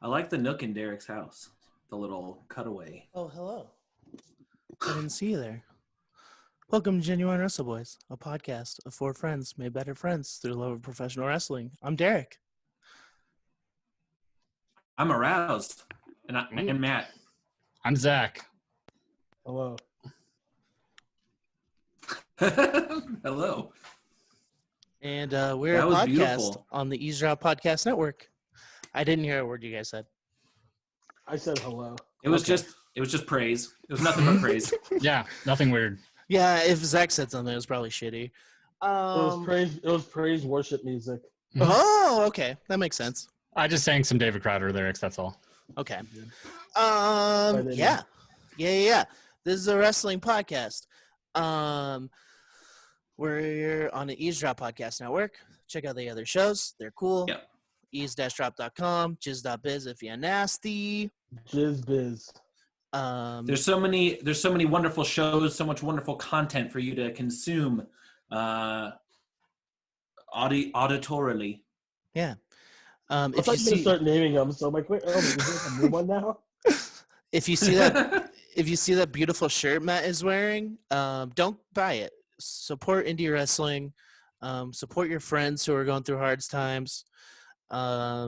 I like the nook in Derek's house. The little cutaway. Oh, hello. I didn't see you there. Welcome to Genuine Wrestleboys, a podcast of four friends made better friends through the love of professional wrestling. I'm Derek. I'm aroused. And Matt. I'm Zach. Hello. Hello. And we're a podcast beautiful. On the Eavesdrop Podcast Network. I didn't hear a word you guys said. I said hello. It was just praise. It was nothing but praise. Yeah, nothing weird. Yeah, if Zach said something, it was probably shitty. It was praise worship music. Oh, okay. That makes sense. I just sang some David Crowder lyrics, that's all. Okay. Yeah. This is a wrestling podcast. We're on the Eavesdrop Podcast Network. Check out the other shows. They're cool. Yep. Ease-drop.com, jizz.biz if you're nasty. Jizzbiz. There's so many wonderful shows, so much wonderful content for you to consume auditorily. Yeah. If you start naming them, so I'm like, wait, is this a new one now? If you see that beautiful shirt Matt is wearing, don't buy it. Support indie wrestling. Support your friends who are going through hard times.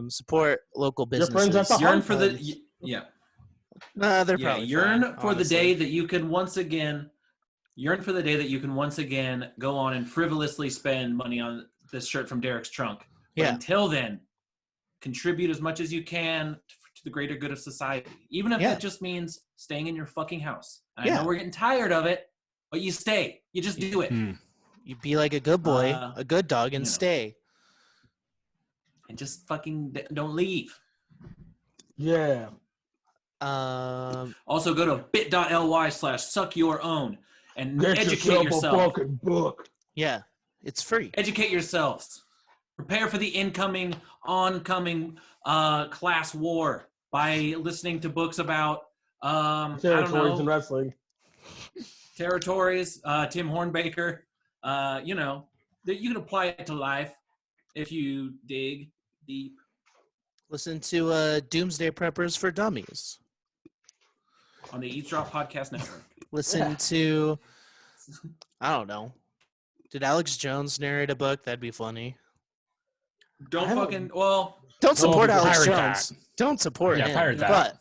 Support local businesses. Your friends at the yearn for the they're probably yearn fine, for honestly. the day that you can once again go on and frivolously spend money on this shirt from Derek's trunk. But until then, contribute as much as you can to the greater good of society, even if that just means staying in your fucking house. I know we're getting tired of it, but you stay. You just do it. You be like a good boy, a good dog, and stay. And just fucking don't leave. Yeah. Also, go to bit.ly/suckyourown and Get educate yourself. A fucking book. Yeah, it's free. Educate yourselves. Prepare for the oncoming class war by listening to books about territories in wrestling. Territories, Tim Hornbaker. You can apply it to life if you dig deep. Listen to Doomsday Preppers for Dummies on the Eavesdrop Podcast Network. Listen to, I don't know. Did Alex Jones narrate a book? That'd be funny. Don't support Alex Jones. Don't support him. Pirate that.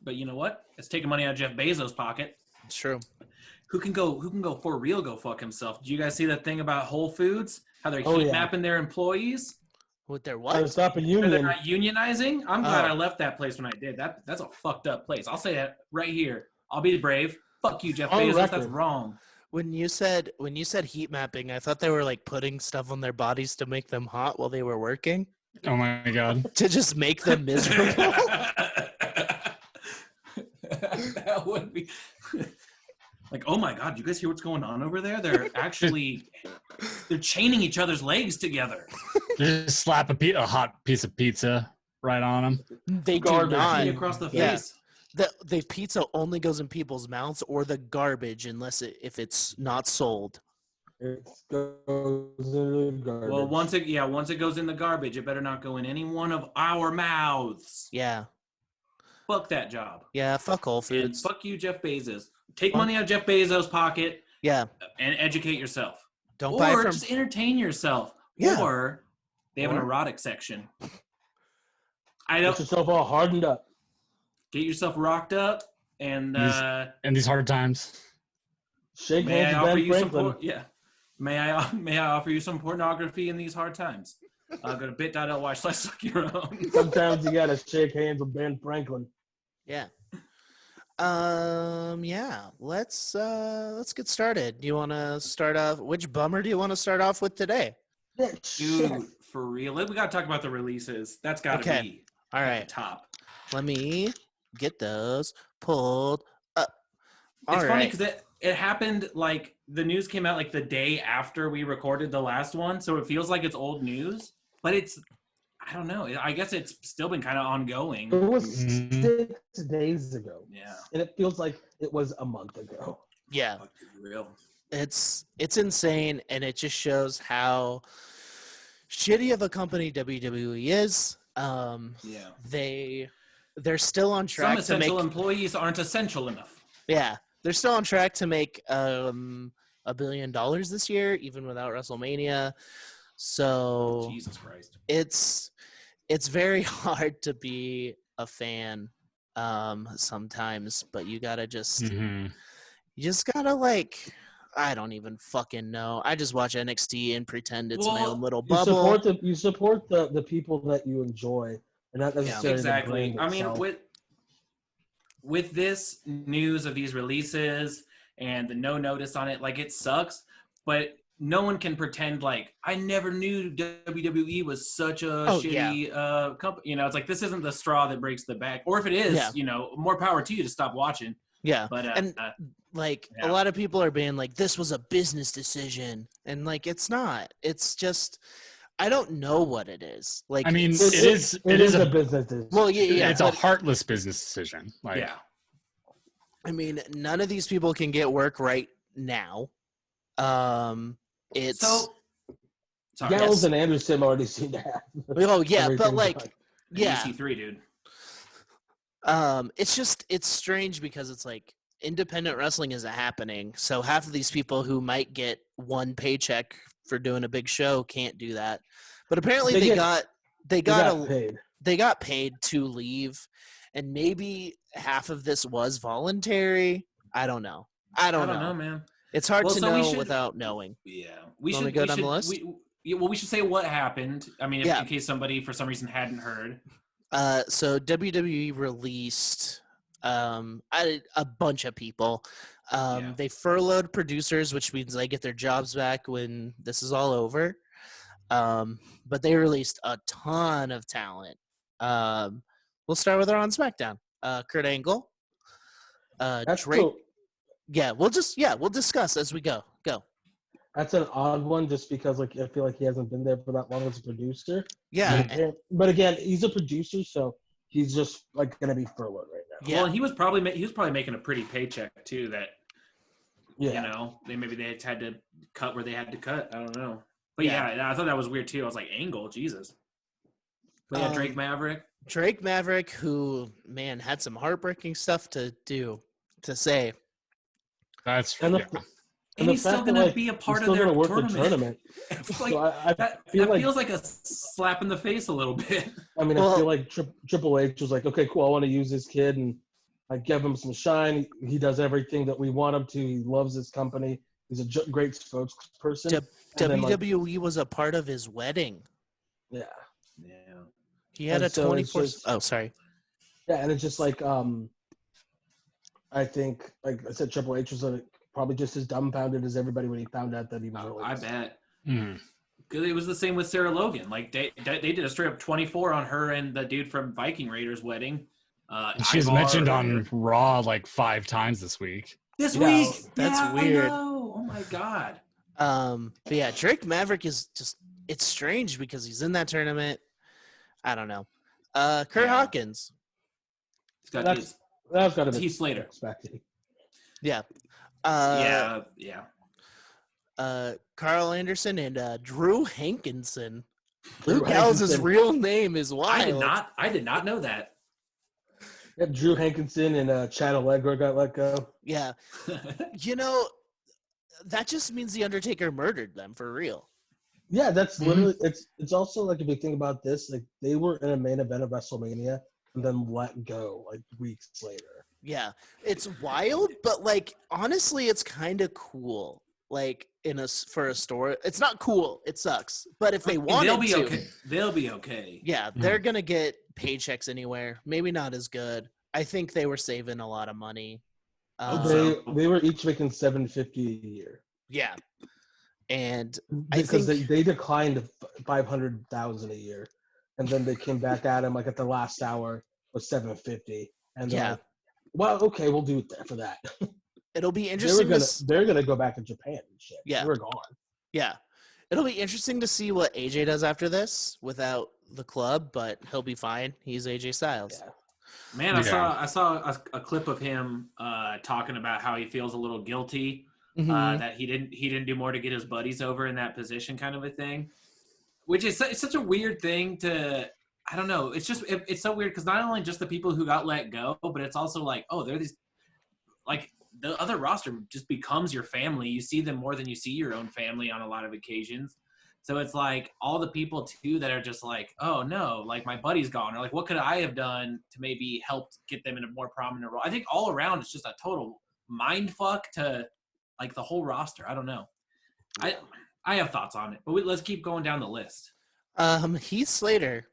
But you know what? It's taking money out of Jeff Bezos' pocket. It's true. Who can go for real? Go fuck himself. Did you guys see that thing about Whole Foods? How they're heat mapping their employees? With their Trying to what? stop a union. They're not unionizing. I'm glad I left that place when I did. That's a fucked up place. I'll say that right here. I'll be brave. Fuck you, Jeff Bezos. Record. That's wrong. When you said heat mapping, I thought they were like putting stuff on their bodies to make them hot while they were working. Oh my god. To just make them miserable. That would be like, oh my god, you guys hear what's going on over there? They're chaining each other's legs together. Just slap a hot piece of pizza right on them. They do not. Across the face. The pizza only goes in people's mouths or the garbage if it's not sold. It goes in the garbage. Well, once it goes in the garbage, it better not go in any one of our mouths. Yeah. Fuck that job. Yeah, fuck Whole Foods. And fuck you, Jeff Bezos. Take money out of Jeff Bezos' pocket. Yeah. And educate yourself. Don't buy from... just entertain yourself. Yeah. Or they have an erotic section. Get yourself all hardened up. Get yourself rocked up and in these hard times. Shake hands with Ben Franklin. May I offer you some pornography in these hard times? Go to bit.ly/suckyourown. Sometimes you gotta shake hands with Ben Franklin. Yeah. Let's get started. Do you want to start off? Which bummer do you want to start off with today? Dude, for real. We got to talk about the releases. That's got to be all right. At the top. Let me get those pulled up. It's funny because it happened like the news came out like the day after we recorded the last one, so it feels like it's old news, but I don't know. I guess it's still been kind of ongoing. It was 6 days ago. Yeah. And it feels like it was a month ago. Yeah. Real. It's insane, and it just shows how shitty of a company WWE is. They're still on track. Some essential employees aren't essential enough. Yeah, they're still on track to make $1 billion this year, even without WrestleMania. So Jesus Christ, it's very hard to be a fan sometimes, but you gotta you just gotta I don't even fucking know. I just watch NXT and pretend it's my own little bubble. You support the people that you enjoy, and not necessarily exactly. The brand itself. I mean, with this news of these releases and the no notice on it, it sucks, but no one can pretend I never knew WWE was such a shitty company. It's this isn't the straw that breaks the back. Or if it is, more power to you to stop watching. Yeah. But a lot of people are being this was a business decision, and it's not. It's just I don't know what it is. I mean, it is a business decision. Well, yeah, it's a heartless business decision. I mean, none of these people can get work right now. Gallows and Anderson already seem to have. Oh yeah, but EC3, dude. It's strange because it's independent wrestling isn't happening. So half of these people who might get one paycheck for doing a big show can't do that. But apparently they got paid to leave, and maybe half of this was voluntary. I don't know. I don't know, man. It's hard to know without knowing. Yeah, we should go down the list. We should say what happened. I mean, in case somebody for some reason hadn't heard. So WWE released a bunch of people. They furloughed producers, which means they get their jobs back when this is all over. But they released a ton of talent. We'll start with her on SmackDown. Kurt Angle. That's Drake. cool. Yeah, we'll discuss as we go. Go. That's an odd one, just because I feel like he hasn't been there for that long as a producer. Yeah, but again, he's a producer, so he's just gonna be furloughed right now. Yeah. Well, he was probably making a pretty paycheck too. That they had to cut where they had to cut. I don't know, but I thought that was weird too. I was like, Angle, Jesus. But Drake Maverick, who had some heartbreaking stuff to say. That's and he's still going to be a part of their tournament. That feels like a slap in the face a little bit. I mean, I feel like Triple H was like, okay, cool, I want to use this kid and give him some shine. He does everything that we want him to. He loves his company. He's a great spokesperson. WWE was a part of his wedding. Yeah. Yeah. He had a 24. Oh, sorry. Yeah, and it's just I think, like I said, Triple H was probably just as dumbfounded as everybody when he found out that he was released. I bet. Because it was the same with Sarah Logan. They did a straight up 24 on her and the dude from Viking Raiders' wedding. She's mentioned on Raw 5 times this week. This week? That's weird. I know. Oh my God. But yeah, Drake Maverick is just, it's strange because he's in that tournament. I don't know. Kurt Hawkins. He's got That's got to be Heath Slater. Expected. Yeah. Carl Anderson and Drew Hankinson. Luke Gallows' real name is wild. I did not know that. Yeah, Drew Hankinson and Chad Allegra got let go. Yeah. That just means The Undertaker murdered them for real. Yeah, that's literally it's also if you think about this, they were in a main event of WrestleMania and then let go weeks later. Yeah. It's wild, but honestly it's kind of cool. For a story. It's not cool. It sucks. But if they wanted they'll be okay. Yeah, they're going to get paychecks anywhere. Maybe not as good. I think they were saving a lot of money. They were each making $750 a year. Yeah. And because they declined $500,000 a year, and then they came back at him at the last hour with $750, and they're well, okay, we'll do it for that. It'll be interesting. They're gonna go back to Japan and shit. Yeah, we're gone. Yeah, it'll be interesting to see what AJ does after this without the club, but he'll be fine. He's AJ Styles. Yeah. Man, I saw a clip of him talking about how he feels a little guilty. That he didn't do more to get his buddies over in that position, kind of a thing, which is such a weird thing to. I don't know. It's just it's so weird because not only just the people who got let go, but it's also like, oh, they're these like the other roster just becomes your family. You see them more than you see your own family on a lot of occasions. So it's like all the people too that are just like, oh no, like my buddy's gone, or like what could I have done to maybe help get them in a more prominent role? I think all around it's just a total mind fuck to like the whole roster. I don't know. I have thoughts on it, but let's keep going down the list. Heath Slater.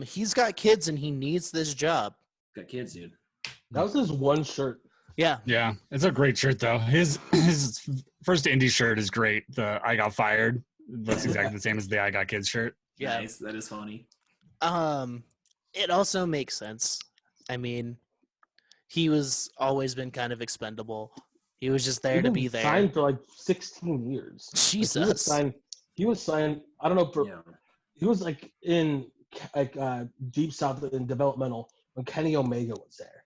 He's got kids and he needs this job. Got kids, dude. That was his one shirt. Yeah. Yeah, it's a great shirt though. His first indie shirt is great. The I got fired looks exactly the same as the I got kids shirt. Yeah. Nice. That is funny. It also makes sense. I mean, he was always been kind of expendable. He was just there to be there. Signed for like 16 years. Jesus. Like he was signed. I don't know. He was like in Deep South in developmental when Kenny Omega was there.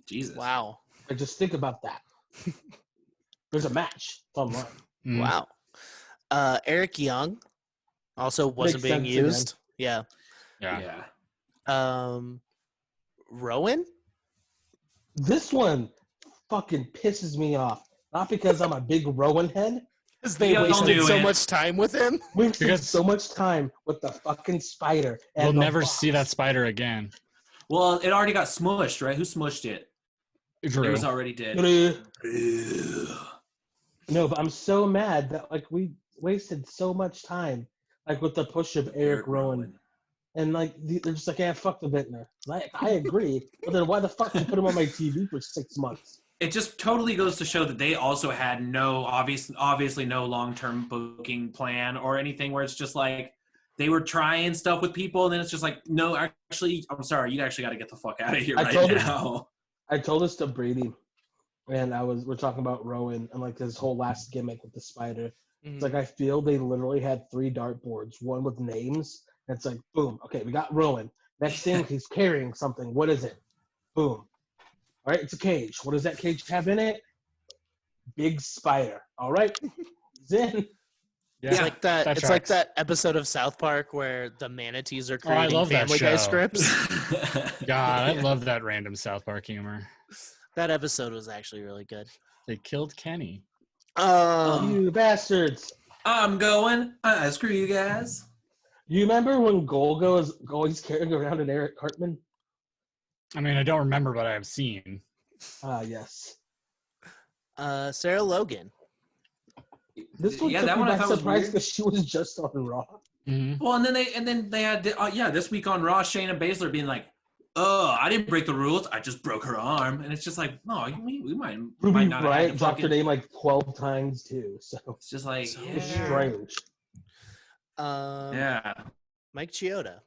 Jesus. Wow. Like, just think about that. There's a match. It's online. Wow. Eric Young also wasn't being used. Yeah. Rowan? This one fucking pisses me off. Not because I'm a big Rowan head. Because they wasted so much time with him. We wasted so much time with the fucking spider. We'll never see that spider again. Well, it already got smushed, right? Who smushed it? Drew. It was already dead. No, but I'm so mad that like we wasted so much time like with the push of Eric Rowan. And like they're just like, yeah, fuck the vintner. Like I agree, but then why the fuck you put him on my TV for 6 months? It just totally goes to show that they also had no obviously no long-term booking plan or anything where it's just like they were trying stuff with people and then it's just like, no, actually, I'm sorry, you actually got to get the fuck out of here now. I told this to Brady, and we're talking about Rowan and like his whole last gimmick with the spider. Mm-hmm. It's like I feel they literally had 3 dartboards, one with names. And it's like, boom, okay, we got Rowan. Next thing, he's carrying something. What is it? Boom. All right, it's a cage. What does that cage have in it? Big spider. All right, he's in. Yeah, it's like that. It's like that episode of South Park where the manatees are creating Family Guy scripts. God, I love that random South Park humor. That episode was actually really good. They killed Kenny. You bastards! I'm going. Screw you guys. You remember when Golgo is always carrying around an Eric Cartman? I mean, I don't remember, but I have seen. Yes. Sarah Logan. This one took me by surprise because she was just on Raw. Mm-hmm. Well, and then they had this week on Raw, Shayna Baszler being like, "Oh, I didn't break the rules. I just broke her arm," and it's just like, no, we might not. Right, dropped her name like 12 times too. So it's just like it's strange. Yeah, Mike Chioda.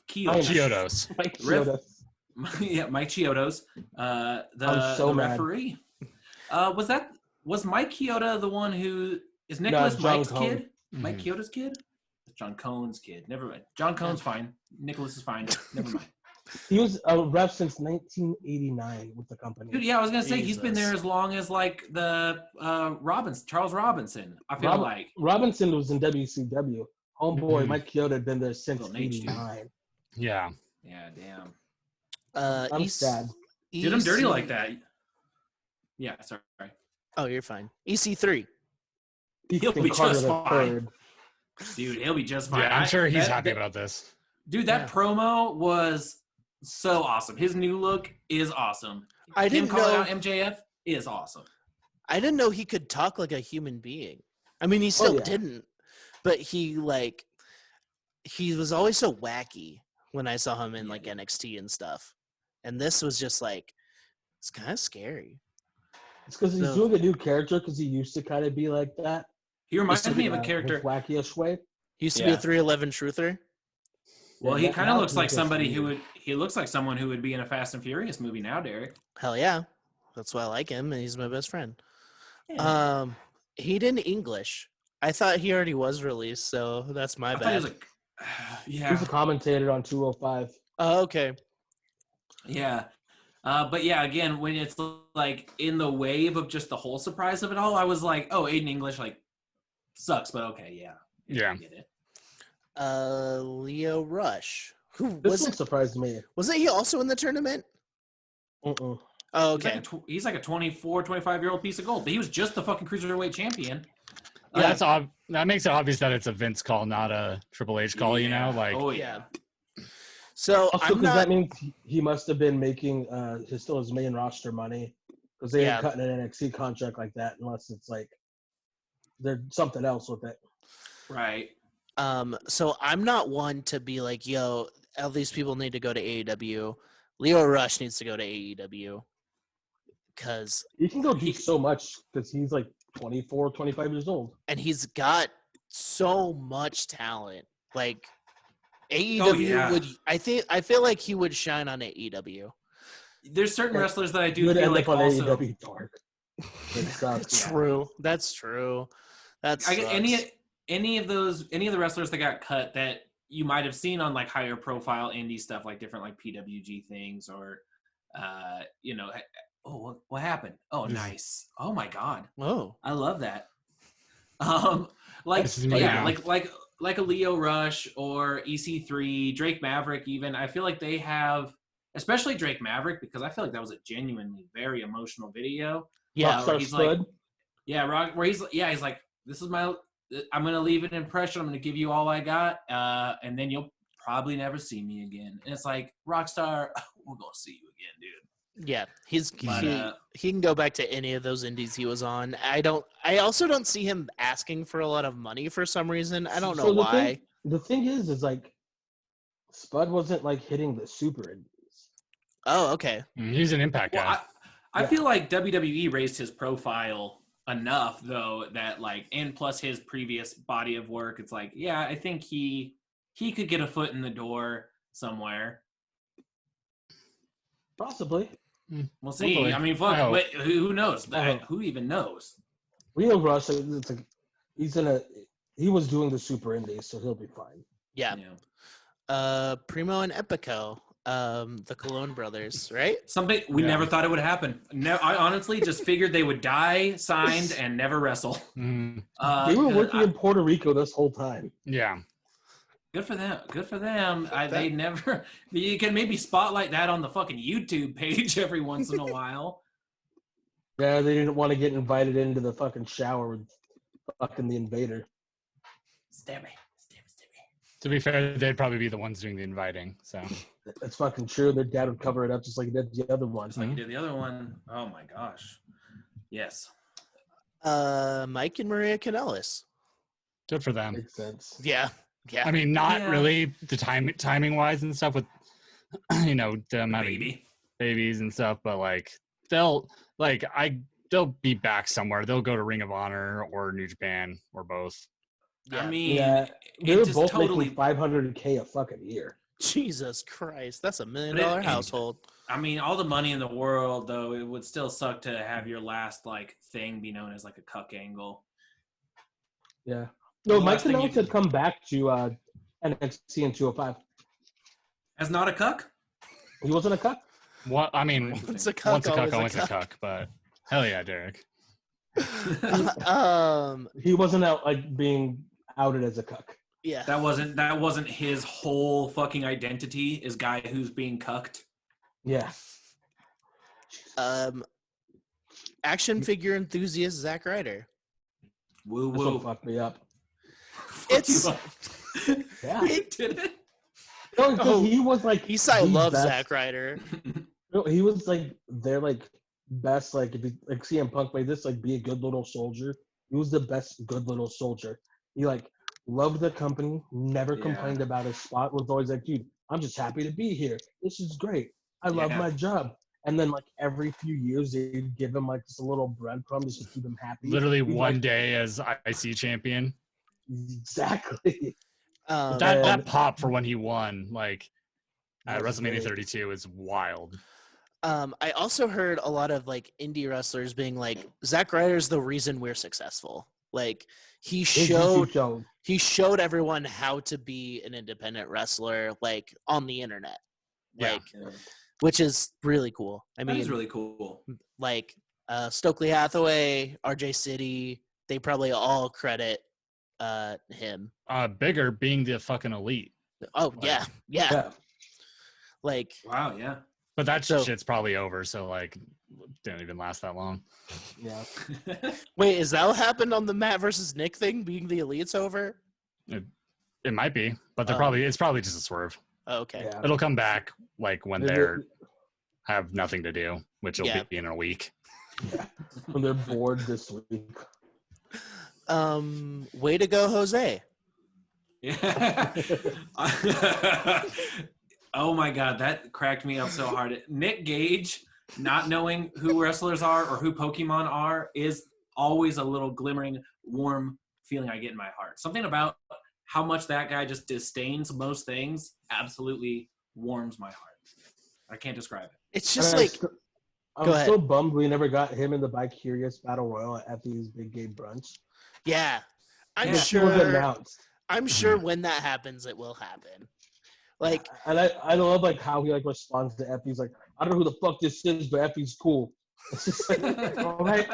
Chiodos. Mike Chiodos. Yeah, Mike Chiodos. The referee. Was Mike Chioda the one who is Nicholas Mike's kid? Mm-hmm. Mike Chioda's kid? John Cohn's kid. Never mind. John Cohn's fine. Nicholas is fine. Never mind. He was a rep since 1989 with the company. Dude, yeah, I was gonna say he's been there as long as like the Charles Robinson. I feel like Robinson was in WCW. Homeboy Mike Chioda had been there since '89. Yeah. Yeah, damn. I'm sad. Did him dirty like that. Yeah, sorry. Oh, you're fine. EC3. He'll be just fine. Dude, he'll be just fine. Yeah, I'm sure he's happy about this. Dude, that promo was so awesome. His new look is awesome. Him calling out MJF is awesome. I didn't know he could talk like a human being. I mean, he still didn't, but he was always so wacky when I saw him in like NXT and stuff. And this was just like, it's kind of scary. It's because he's doing a new character because he used to kind of be like that. He reminds me of a character. Wacky-ish way. He used to be a 311 truther. Well, he kind of looks like somebody he looks like someone who would be in a Fast and Furious movie now, Derek. Hell yeah. That's why I like him, and he's my best friend. Yeah. He did English. I thought he already was released, so that's my bad. He was a commentator on 205. Oh, okay. Yeah. But yeah, again, when it's like in the wave of just the whole surprise of it all, I was like, oh, Aiden English, like, sucks, but okay, yeah. Yeah. I get it. Leo Rush. Who This was one it? surprised me. Wasn't he also in the tournament? Uh-uh. Oh, okay. He's like a 24, 25-year-old piece of gold, but he was just the fucking cruiserweight champion. Yeah, that makes it obvious that it's a Vince call, not a Triple H call. You know, like yeah. So Also, I'm because that not. means he must have been making his main roster money because they ain't cutting an NXT contract like that unless it's like there's something else with it. Right. So I'm not one to be like, yo, all these people need to go to AEW. Leo Rush needs to go to AEW because He can go do so much because he's like 24, 25 years old. and he's got so much talent. Like AEW would, I feel like he would shine on AEW. There's certain wrestlers that I do Would feel end like up on also. AEW Dark. It sucks. True. That's true. That's any of the wrestlers that got cut that you might have seen on like higher profile indie stuff, like different like PWG things or what happened? Oh, nice. Oh my God. Oh, I love that. This is me now. like a Leo Rush or EC3, Drake Maverick even. I feel like they have, especially Drake Maverick, because I feel like that was a genuinely very emotional video. yeah. Where he's like, where he's like, I'm going to leave an impression. I'm going to give you all I got. And then you'll probably never see me again. And it's like, Rockstar, we're going to see you again, dude. Yeah, he can go back to any of those indies he was on. I also don't see him asking for a lot of money for some reason. I don't know why. The thing is like Spud wasn't like hitting the super indies. Oh, okay. He's an Impact guy. I feel like WWE raised his profile enough though that like, and plus his previous body of work, it's like, yeah, I think he could get a foot in the door somewhere. Possibly. We'll see. Hopefully. I mean, fuck. Wait, who knows? Who even knows? Leo Rush, it's like he was doing the super indies, so he'll be fine. Yeah. Primo and Epico, the Cologne brothers, right? Something we never thought it would happen. I honestly just figured they would die, signed, and never wrestle. They were working in Puerto Rico this whole time. Yeah. Good for them. They never. You can maybe spotlight that on the fucking YouTube page every once in a while. Yeah, they didn't want to get invited into the fucking shower with fucking the Invader. Stab me. To be fair, they'd probably be the ones doing the inviting. So that's fucking true. Their dad would cover it up just like he did the other one. Just like he did the other one. Oh my gosh. Yes. Mike and Maria Kanellis. good for them. Makes sense. Yeah. Yeah. I mean, not really the timing wise and stuff with them having babies and stuff, but like they'll be back somewhere. They'll go to Ring of Honor or New Japan or both. Yeah. I mean, they were both making $500K a fucking year. Jesus Christ, that's $1 million household. I mean, all the money in the world, though, it would still suck to have your last like thing be known as like a cuck angle. Yeah. No, Mike Kanellis had come back to NXT in 205. As not a cuck? He wasn't a cuck? What? I mean, Once a cuck, always a cuck, but hell yeah, Derek. He wasn't out like being outed as a cuck. Yeah. That wasn't his whole fucking identity, is guy who's being cucked. Yeah. Action figure enthusiast Zack Ryder. Woo This woo. one fucked me up. It's Yeah. He did it. No, he was like Eastside loves Zack Ryder. No, he was like their like best like if you like CM Punk made this like be a good little soldier. He was the best good little soldier. He like loved the company, never complained about his spot, was always like, dude, I'm just happy to be here. This is great. I love my job. And then like every few years they'd give him like just a little breadcrumb just to keep him happy. Literally one day as IC champion. Exactly. That pop for when he won, like at WrestleMania 32, is wild. I also heard a lot of like indie wrestlers being like, Zack Ryder's the reason we're successful. Like he showed everyone how to be an independent wrestler, like on the internet, which is really cool. I mean, that is really cool. Like Stokely Hathaway, RJ City, they probably all credit him. Bigger being the fucking elite. Oh yeah. Like wow, yeah. But that shit's probably over. So like, didn't even last that long. Yeah. Wait, is that what happened on the Matt versus Nick thing? Being the elite's over? It might be, but it's probably just a swerve. Oh, okay. Yeah. It'll come back like when they're have nothing to do, which will be in a week. Yeah. When they're bored this week. Way to go, Jose. Yeah. Oh my God, that cracked me up so hard. Nick Gage not knowing who wrestlers are or who Pokemon are is always a little glimmering, warm feeling I get in my heart. Something about how much that guy just disdains most things absolutely warms my heart. I can't describe it. It's just like I'm so bummed we never got him in the Bi-Curious Battle Royal at these big game brunch. Yeah. I'm sure when that happens it will happen. Like, and I love like how he like responds to Effie's like, I don't know who the fuck this is, but Effie's cool. It's just like, all right.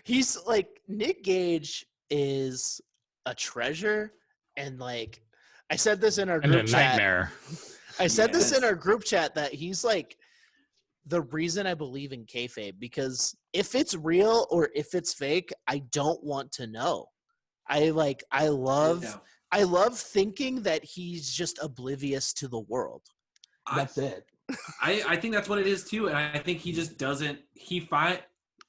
He's like, Nick Gage is a treasure, and like I said this in our group chat. Nightmare. I said this in our group chat that he's like the reason I believe in kayfabe, because if it's real or if it's fake, I don't want to know. I love thinking that he's just oblivious to the world. That's it. I think that's what it is too, and I think he just doesn't.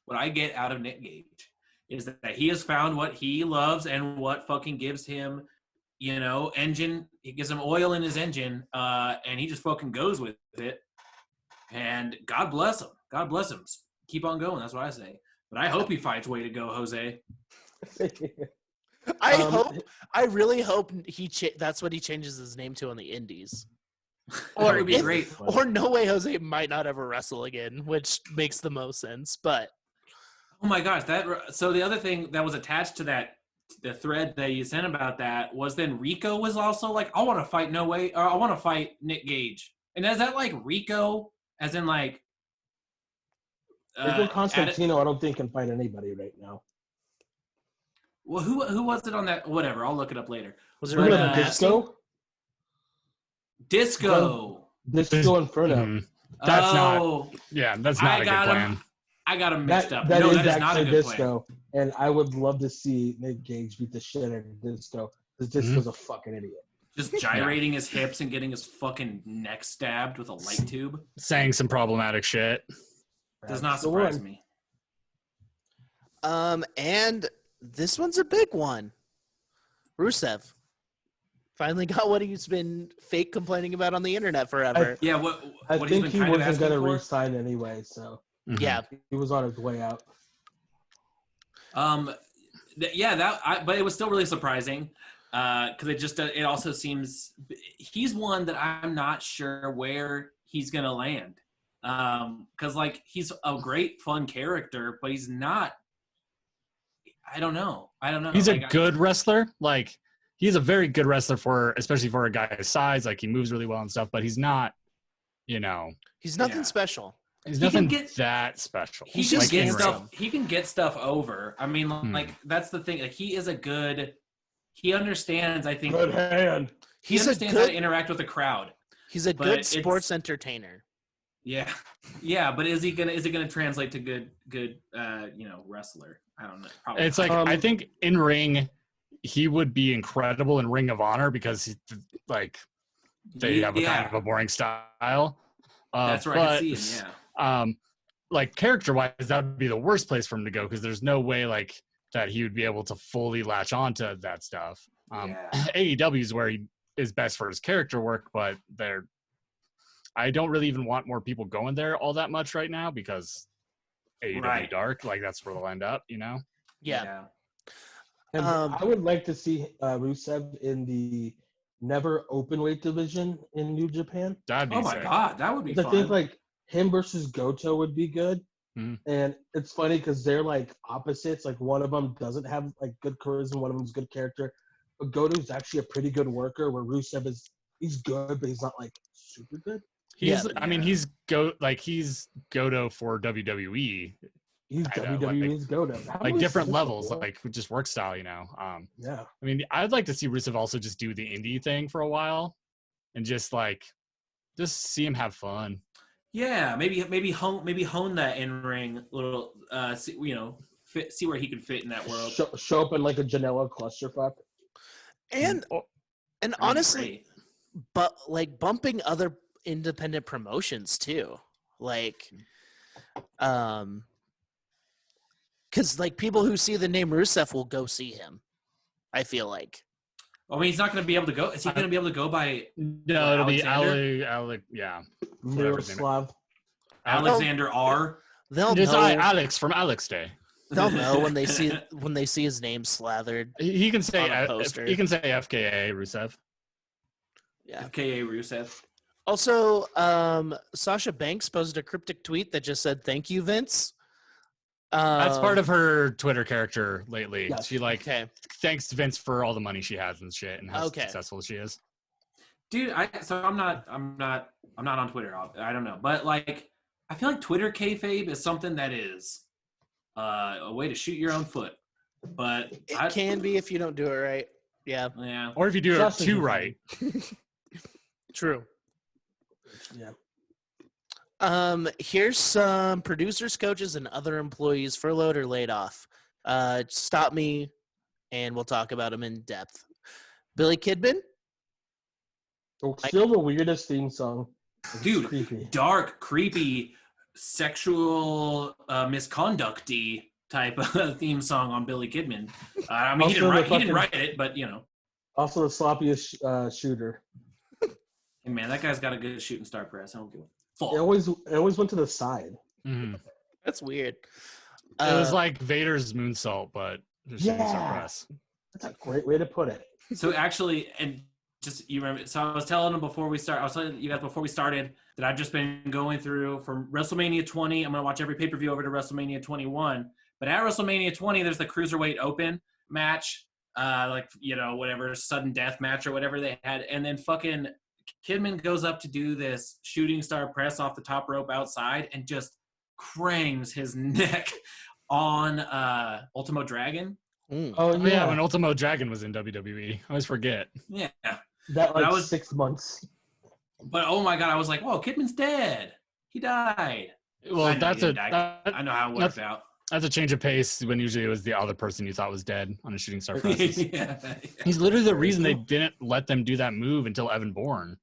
What I get out of Nick Gage is that he has found what he loves and what fucking gives him, engine. It gives him oil in his engine, and he just fucking goes with it. And God bless him. God bless him. Keep on going. That's what I say. But I hope he fights Way to Go, Jose. I really hope that's what he changes his name to on the Indies. Or it would be great. Or No Way Jose might not ever wrestle again, which makes the most sense. But oh my gosh, so the other thing that was attached to the thread that you sent about that was then Rico was also like, I want to fight I want to fight Nick Gage. And is that like Rico, as in like Rico Constantino? I don't think can fight anybody right now. Well, who was it on that? Whatever, I'll look it up later. Was it Disco? Disco Inferno. Mm-hmm. That's not a good plan. I got him mixed up. That is not a good Disco, plan. And I would love to see Nick Gage beat the shit out of Disco, because Disco's a fucking idiot. Just gyrating his hips and getting his fucking neck stabbed with a light tube. Saying some problematic shit. Does not surprise me. And this one's a big one. Rusev finally got what he's been fake complaining about on the internet forever. I think he wasn't going to re-sign anyway, so yeah, he was on his way out. But it was still really surprising because it also seems he's one that I'm not sure where he's going to land because like he's a great fun character, but he's not. I don't know. He's a good wrestler. Like he's a very good wrestler especially for a guy his size. Like he moves really well and stuff, but he's not, he's nothing special. He's nothing that special. He can get stuff. He can get stuff over. I mean, like that's the thing. Like he understands. I think good hand. He understands how to interact with the crowd. He's a good sports entertainer. Yeah, but is it gonna translate to good wrestler? I don't know. Probably it's like I think in ring, he would be incredible in Ring of Honor because they have a kind of a boring style. That's where I can see him. Yeah. Like character-wise, that would be the worst place for him to go because there's no way like that he would be able to fully latch onto that stuff. AEW is where he is best for his character work, but I don't really even want more people going there all that much right now because AEW Dark, like that's where they'll end up, Yeah. And I would like to see Rusev in the never open weight division in New Japan. That'd be sick. My God, that would be fun. I think like him versus Goto would be good. Mm-hmm. And it's funny because they're like opposites. Like one of them doesn't have like good charisma, one of them's good character. But Goto's actually a pretty good worker. Where Rusev he's good, but he's not like super good. He's Goto for WWE. He's WWE's go-to. Like different levels, like just work style, Yeah. I mean, I'd like to see Rusev also just do the indie thing for a while, and just see him have fun. Yeah, maybe hone that in-ring little. See where he could fit in that world. Show up in like a Janela clusterfuck. And honestly, but like bumping other independent promotions too, like, because like people who see the name Rusev will go see him. I feel like. I mean, he's not going to be able to go. Is he going to be able to go by? No, it'll be Alec. Yeah, Miroslav. Alexander R. They'll just know. Alex from Alex Day. They'll know when they see his name slathered. He can say on a poster. he can say FKA Rusev. Yeah. FKA Rusev. Also, Sasha Banks posted a cryptic tweet that just said, "Thank you, Vince." That's part of her Twitter character lately. Yes. She thanks Vince for all the money she has and shit, and how successful she is. Dude, I'm not on Twitter. I don't know, but like, I feel like Twitter kayfabe is something that is a way to shoot your own foot. But it can be if you don't do it right. Yeah. Yeah. Or if you do it too right. True. Yeah. Here's some producers, coaches, and other employees furloughed or laid off. Stop me, and we'll talk about them in depth. Billy Kidman. Still the weirdest theme song. Dude, creepy. Dark, creepy, sexual misconduct-y type of theme song on Billy Kidman. I mean, he didn't write it, but Also the sloppiest shooter. Hey man, that guy's got a good shooting star press. I don't give a fuck. It always went to the side. Mm-hmm. That's weird. It was like Vader's moonsault, but just shooting star press. That's a great way to put it. So actually, and just you remember, so I was telling you guys before we started that I've just been going through from WrestleMania 20. I'm gonna watch every pay-per-view over to WrestleMania 21. But at WrestleMania 20, there's the Cruiserweight Open match, whatever sudden death match or whatever they had, and then fucking Kidman goes up to do this shooting star press off the top rope outside and just crangs his neck on Ultimo Dragon. Oh yeah, when Ultimo Dragon was in WWE, I always forget. Yeah, that was 6 months. But oh my god, I was like, whoa, Kidman's dead. He died. Well, I know how it worked out. That's a change of pace when usually it was the other person you thought was dead on a shooting star presses. Yeah. He's literally the reason they didn't let them do that move until Evan Bourne.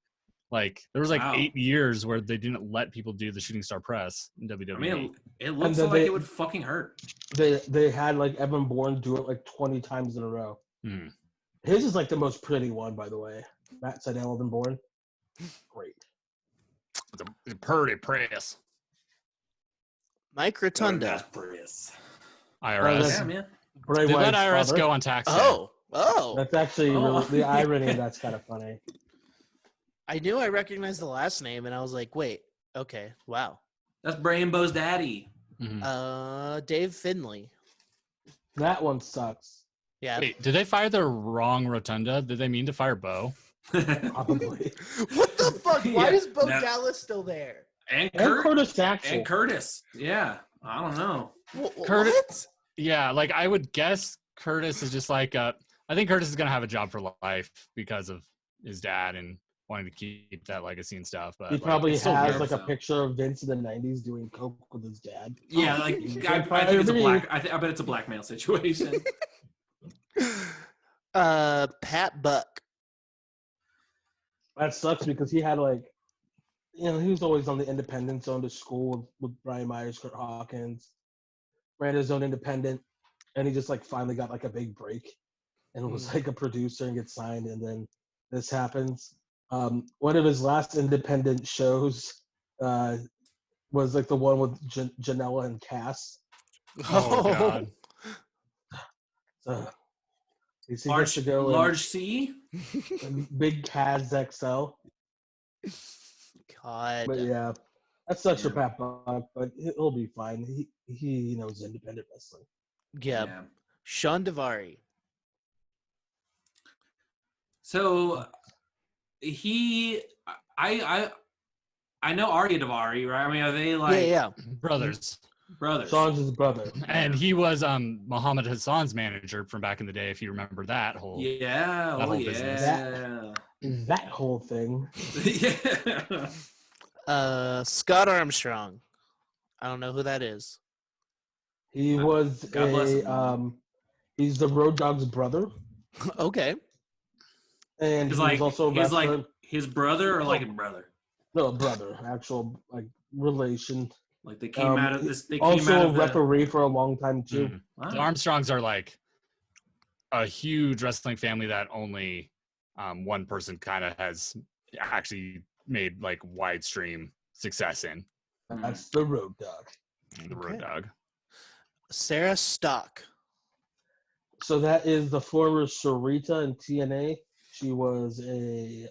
Like there was 8 years where they didn't let people do the shooting star press in WWE. I mean, it looks like it would fucking hurt. They had Evan Bourne do it 20 times in a row. Hmm. His is the most pretty one, by the way. Matt Sydal, Evan Bourne. Great. It's a pretty press. Mike Rotunda. IRS. Yeah, man. Bray They let Wyatt's IRS father. go on tax day. Oh. That's actually really, the irony of that's kind of funny. I knew I recognized the last name, and I was like, wait, okay, wow. That's Brainbow's daddy. Mm-hmm. Dave Finley. That one sucks. Yeah. Wait, did they fire the wrong Rotunda? Did they mean to fire Bo? Probably. What the fuck? Why is Bo No. Dallas still there? And Curtis Axel. And Curtis. Yeah. I don't know. Curtis. What? Yeah, I would guess Curtis is just I think Curtis is gonna have a job for life because of his dad and wanting to keep that legacy and stuff. But He probably it's still has weird. a picture of Vince in the '90s doing coke with his dad. Yeah, I think it's a black. I bet it's a blackmail situation. Pat Buck. That sucks because he had he was always on the independent zone to school with Brian Myers, Kurt Hawkins, ran his own independent, and he just finally got a big break, and was a producer and gets signed, and then this happens. One of his last independent shows was the one with Janela and Cass. Oh God. So he Large, gets to go large C. big Cass XL. God. But yeah, that sucks for Pat Buck, but he'll be fine. He knows independent wrestling. Yeah. Sean Devari. So I know Arya Davari, right? I mean, are they Yeah. Brothers. Brothers. Sean's his brother. And he was Muhammad Hassan's manager from back in the day, if you remember that whole business. That whole thing. Yeah. Scott Armstrong. I don't know who that is. He was God bless him. He's the Road Dogg's brother. Okay. And He's he was also a wrestler. like his brother or like a brother? No, brother. Actual like relation. Like they came out of this. They came also out of a referee for a long time too. Wow. The Armstrongs are like a huge wrestling family that only one person kind of has actually made like wide stream success in. That's the Road Dogg. The Road Dogg. Sarah Stock. So that is the former Sarita in TNA. She was a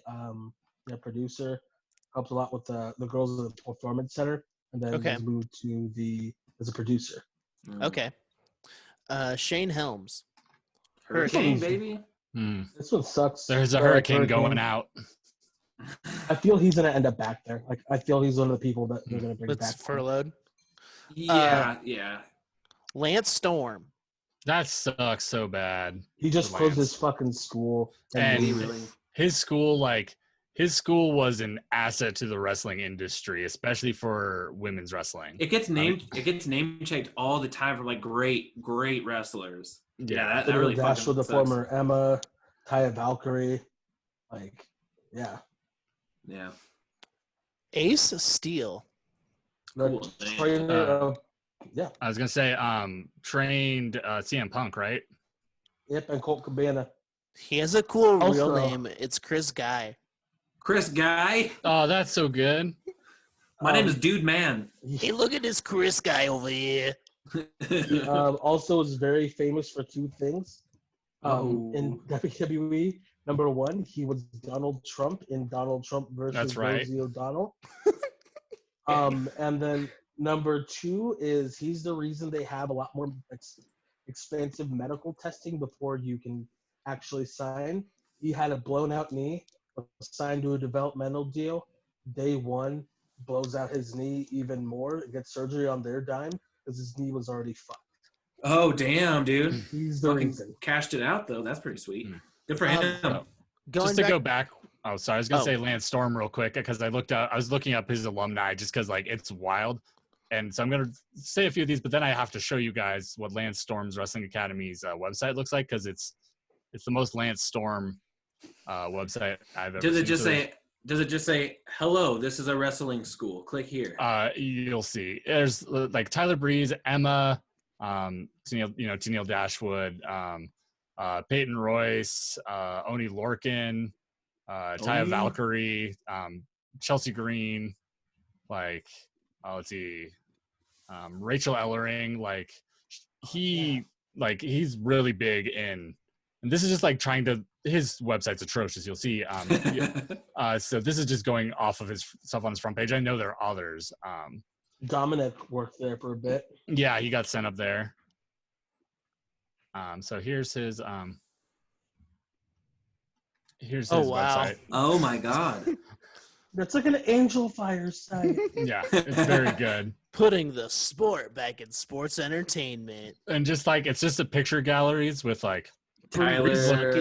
producer, helped a lot with the girls at the Performance Center, and then was moved to as a producer. Okay. Shane Helms. Hurricane, baby. This one sucks. There's a hurricane going out. I feel he's gonna end up back there. Like I feel he's one of the people that they're gonna bring back. Furloughed. Yeah. Lance Storm. That sucks so bad. He just closed his fucking school. And his school was an asset to the wrestling industry, especially for women's wrestling. It gets name checked all the time from like great wrestlers. Yeah, that really Dash with the sucks. former Emma, Taya Valkyrie, yeah. Ace Steel. The trainer of I was gonna say trained CM Punk, right? Yep, and Colt Cabana. He has a cool real name. It's Chris Guy. Chris Guy. Oh, that's so good. My name is Dude Man. Hey, look at this Chris Guy over here. He also is very famous for two things. In WWE, number one, he was Donald Trump in Donald Trump versus Rosie O'Donnell. And then number two is he's the reason they have a lot more expensive medical testing before you can actually sign. He had a blown out knee, was signed to a developmental deal. Day one, blows out his knee even more, gets surgery on their dime because his knee was already fucked. Oh, damn, dude. He's the reason. Cashed it out, though. That's pretty sweet. Good for him. Go back. Oh, sorry. I was going to say Lance Storm real quick because I was looking up his alumni just because, it's wild. And so I'm going to say a few of these, but then I have to show you guys what Lance Storm's Wrestling Academy's website looks like because it's the most Lance Storm website I've ever seen. Does it just say, hello, this is a wrestling school? Click here. You'll see. There's Tyler Breeze, Emma, Tennille Dashwood, Peyton Royce, Oni Lorcan, Taya Valkyrie, Chelsea Green, let's see, Rachel Ellering. He's really big in, and this is just trying to. His website's atrocious. You'll see. So this is just going off of his stuff on his front page. I know there are others. Dominic worked there for a bit. Yeah, he got sent up there. So here's his website. Oh my God. That's like an Angel Fire site. Yeah, it's very good. Putting the sport back in sports entertainment. And just it's just a picture galleries with Tyler.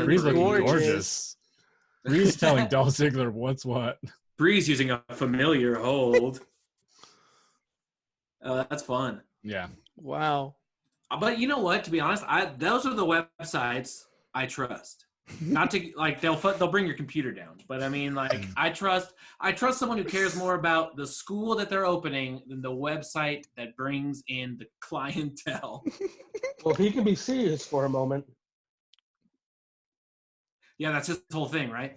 Breeze looking gorgeous. Breeze telling Dolph Ziggler what's what. Breeze using a familiar hold. That's fun. Yeah. Wow. But you know what? To be honest, those are the websites I trust. Not to they'll bring your computer down, but I mean I trust someone who cares more about the school that they're opening than the website that brings in the clientele. Well, if he can be serious for a moment. Yeah, that's his whole thing, right?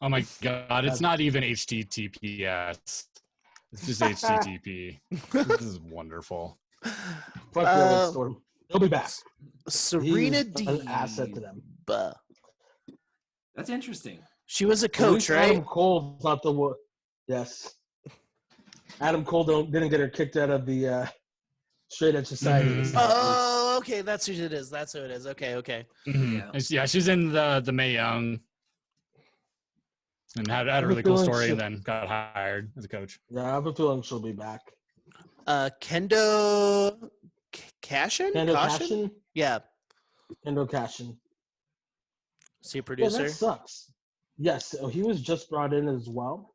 Oh my God, it's not even HTTPS. It's just HTTP. This is wonderful. Fuck Storm. He'll be back. Serena He's an asset to them. That's interesting. She was a coach, right? Adam Cole's not the one. Yes. Adam Cole didn't get her kicked out of the Straight Edge Society. Oh, okay. That's who it is. Okay. Mm-hmm. Yeah, she's in the Mae Young. And had a really cool story and then got hired as a coach. Yeah, I have a feeling she'll be back. Kendo Cashin? Kendo Caution? Cashin? Yeah. Kendo Cashin. Is he a Yeah, producer? that sucks. Yes, he was just brought in as well.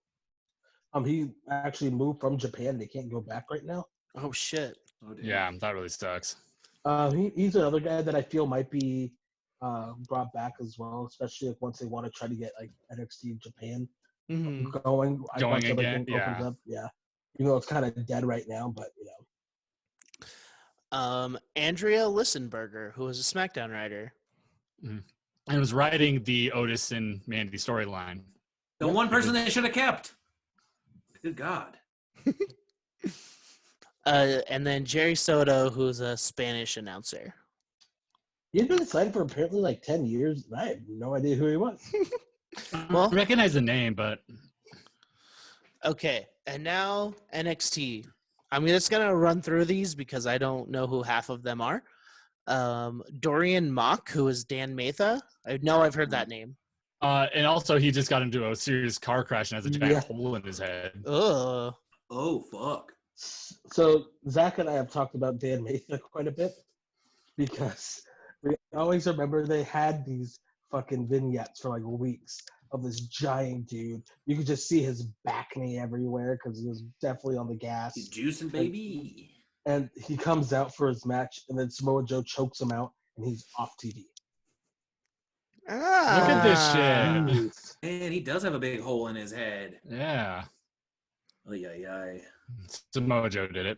He actually moved from Japan. They can't go back right now. Oh shit. Oh, damn. Yeah, that really sucks. He's another guy that I feel might be brought back as well, especially if once they want to try to get like NXT Japan Mm-hmm. going. Once again, everything opens up, yeah. Even though it's kind of dead right now, but Andrea Lissenberger, who was a SmackDown writer. And was writing the Otis and Mandy storyline. The one person they should have kept. Good God. And then Jerry Soto, who's a Spanish announcer. he's been signed for apparently like 10 years. And I have no idea who he was. Well, I recognize the name, but okay. And now NXT. I'm just gonna run through these because I don't know who half of them are. Dorian Mock, who is Dan Matha. I know I've heard that name. and also he just got into a serious car crash and has a giant hole in his head. Ugh. Oh, fuck. So Zach and I have talked about Dan Matha quite a bit because we always remember they had these fucking vignettes for like weeks of this giant dude. You could just see his back knee everywhere because he was definitely on the gas. He's juicing, baby. And he comes out for his match, and then Samoa Joe chokes him out, and he's off TV. Look at this shit. Man, he does have a big hole in his head. Yeah. Ay, ay, ay. Samoa Joe did it.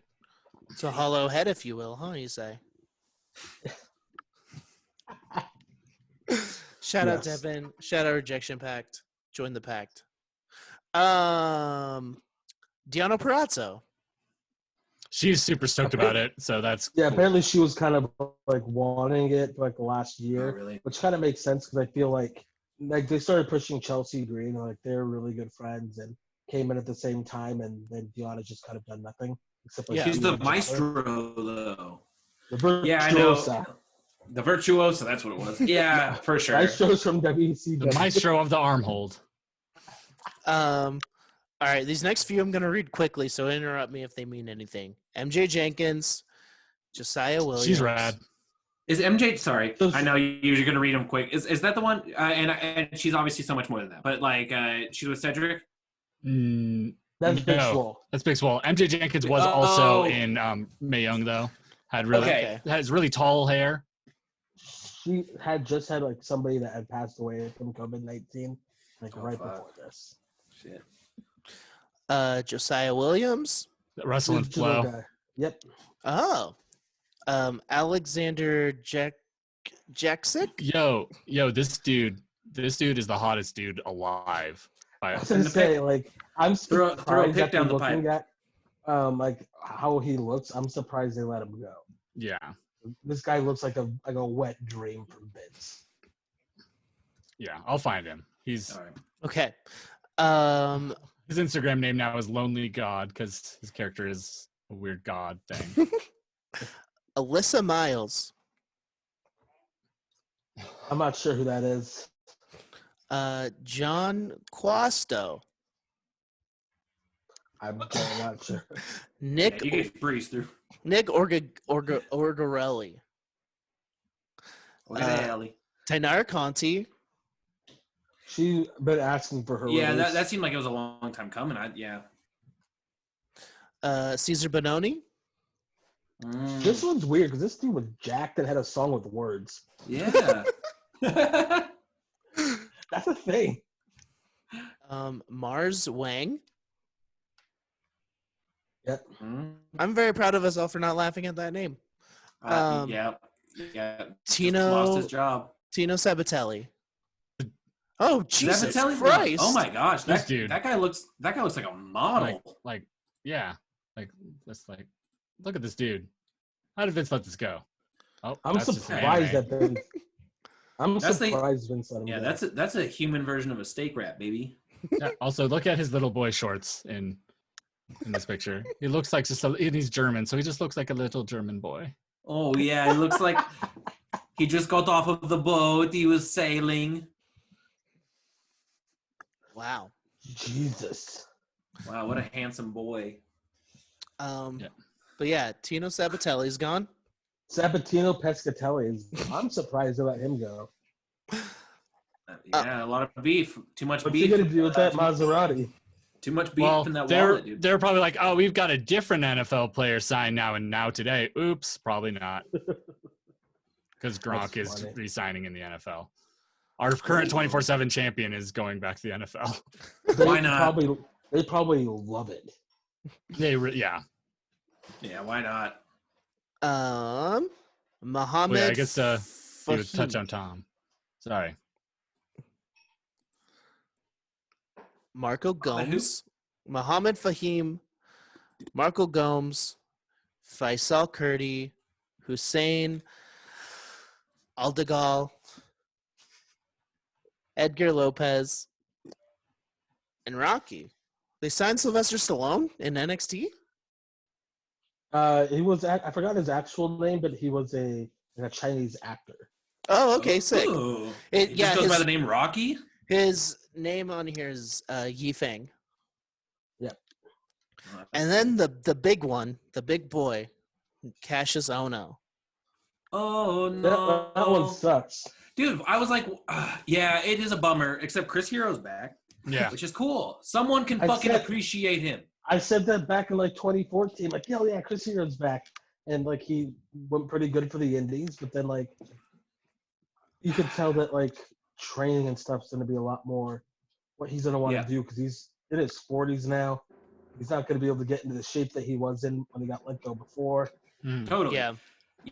It's a hollow head, if you will, huh? You say. Shout out Devin. Shout out Rejection Pact. Join the pact. Deanna Purrazzo. She's super stoked about it, so that's Yeah, cool. apparently she was kind of like wanting it for like the last year, Oh, really? which kind of makes sense because I feel like they started pushing Chelsea Green, like they're really good friends, and came in at the same time, and then Deanna's just kind of done nothing except for She's the maestro, though. Yeah, I know. The virtuoso, that's what it was. Yeah, for sure. Maestro's from WCW. The maestro of the arm hold. All right, these next few I'm going to read quickly, so interrupt me if they mean anything. MJ Jenkins, Josiah Williams. She's rad. Is MJ? Sorry, I know you're going to read them quick. Is that the one? And she's obviously so much more than that. But like, she's with Cedric. That's Big Swole. That's Big Swole. MJ Jenkins was also in Mae Young though. Had really has really tall hair. She had just had like somebody that had passed away from COVID-19, like right before this. Shit. Josiah Williams. Wrestle and Flow. Yep. Oh. Alexander Jaksic? Yo, this dude is the hottest dude alive. I was gonna say, like, I'm surprised throw a pick down the looking pipe. at like how he looks. I'm surprised they let him go. Yeah. This guy looks like a wet dream from Vince. Yeah, I'll find him. He's All right. Okay. His Instagram name now is Lonely God because his character is a weird god thing. Alyssa Miles. I'm not sure who that is. John Quasto. I'm not sure. Nick. You can breeze through. Nick Orgarelli. Tainara Conti. She's been asking for her. Yeah, release. that seemed like it was a long time coming. Caesar Bononi. This one's weird because this dude was jacked and had a song with words. Yeah. That's a thing. Mars Wang. Yep. I'm very proud of us all for not laughing at that name. Yeah. Tino lost his job. Tino Sabatelli. Oh Jesus Sabatelli? Christ! Oh my gosh, This dude. That guy looks like a model. Look at this dude. How did Vince let this go? Oh, I'm surprised that Vince. Vince let him go. That's a human version of a steak wrap, baby. Yeah, also, look at his little boy shorts in this picture. He looks like and he's German, so he just looks like a little German boy. Oh yeah, it looks like he just got off of the boat. He was sailing. Wow. Jesus. Wow, what a handsome boy. Yeah. But yeah, Tino Sabatelli's gone. Sabatino Pescatelli I'm surprised they let him go. Yeah, a lot of beef. Too much What's beef. he gonna do with that Maserati? Too much beef in that wallet, dude. They're probably like, oh, we've got a different NFL player signed now today. Oops, probably not. Because Gronk is re-signing in the NFL. Our current 24/7 champion is going back to the NFL. Why not? They probably love it. Yeah, why not? Muhammad. Wait, I guess he would touch on Tom. Sorry. Marco Gomes, Muhammad Fahim, Marco Gomes, Faisal Kurdi, Hussein Aldegal, Edgar Lopez, and Rocky. They signed Sylvester Stallone in NXT? He was I forgot his actual name, but he was a Chinese actor. Oh, okay, sick. He just goes by the name Rocky? His name on here is Yi Feng. Yep. And then the big one, the big boy, Cassius Ohno. Oh, no. That one sucks. Dude, I was like, yeah, it is a bummer, except Chris Hero's back. Yeah. Which is cool. Someone can appreciate him. I said that back in like 2014. Like, oh yeah, Chris Hero's back. And like he went pretty good for the Indies, but then like you could tell that like training and stuff's gonna be a lot more what he's gonna want to do because he's in his 40s now. He's not gonna be able to get into the shape that he was in when he got let go before. Totally. Yeah.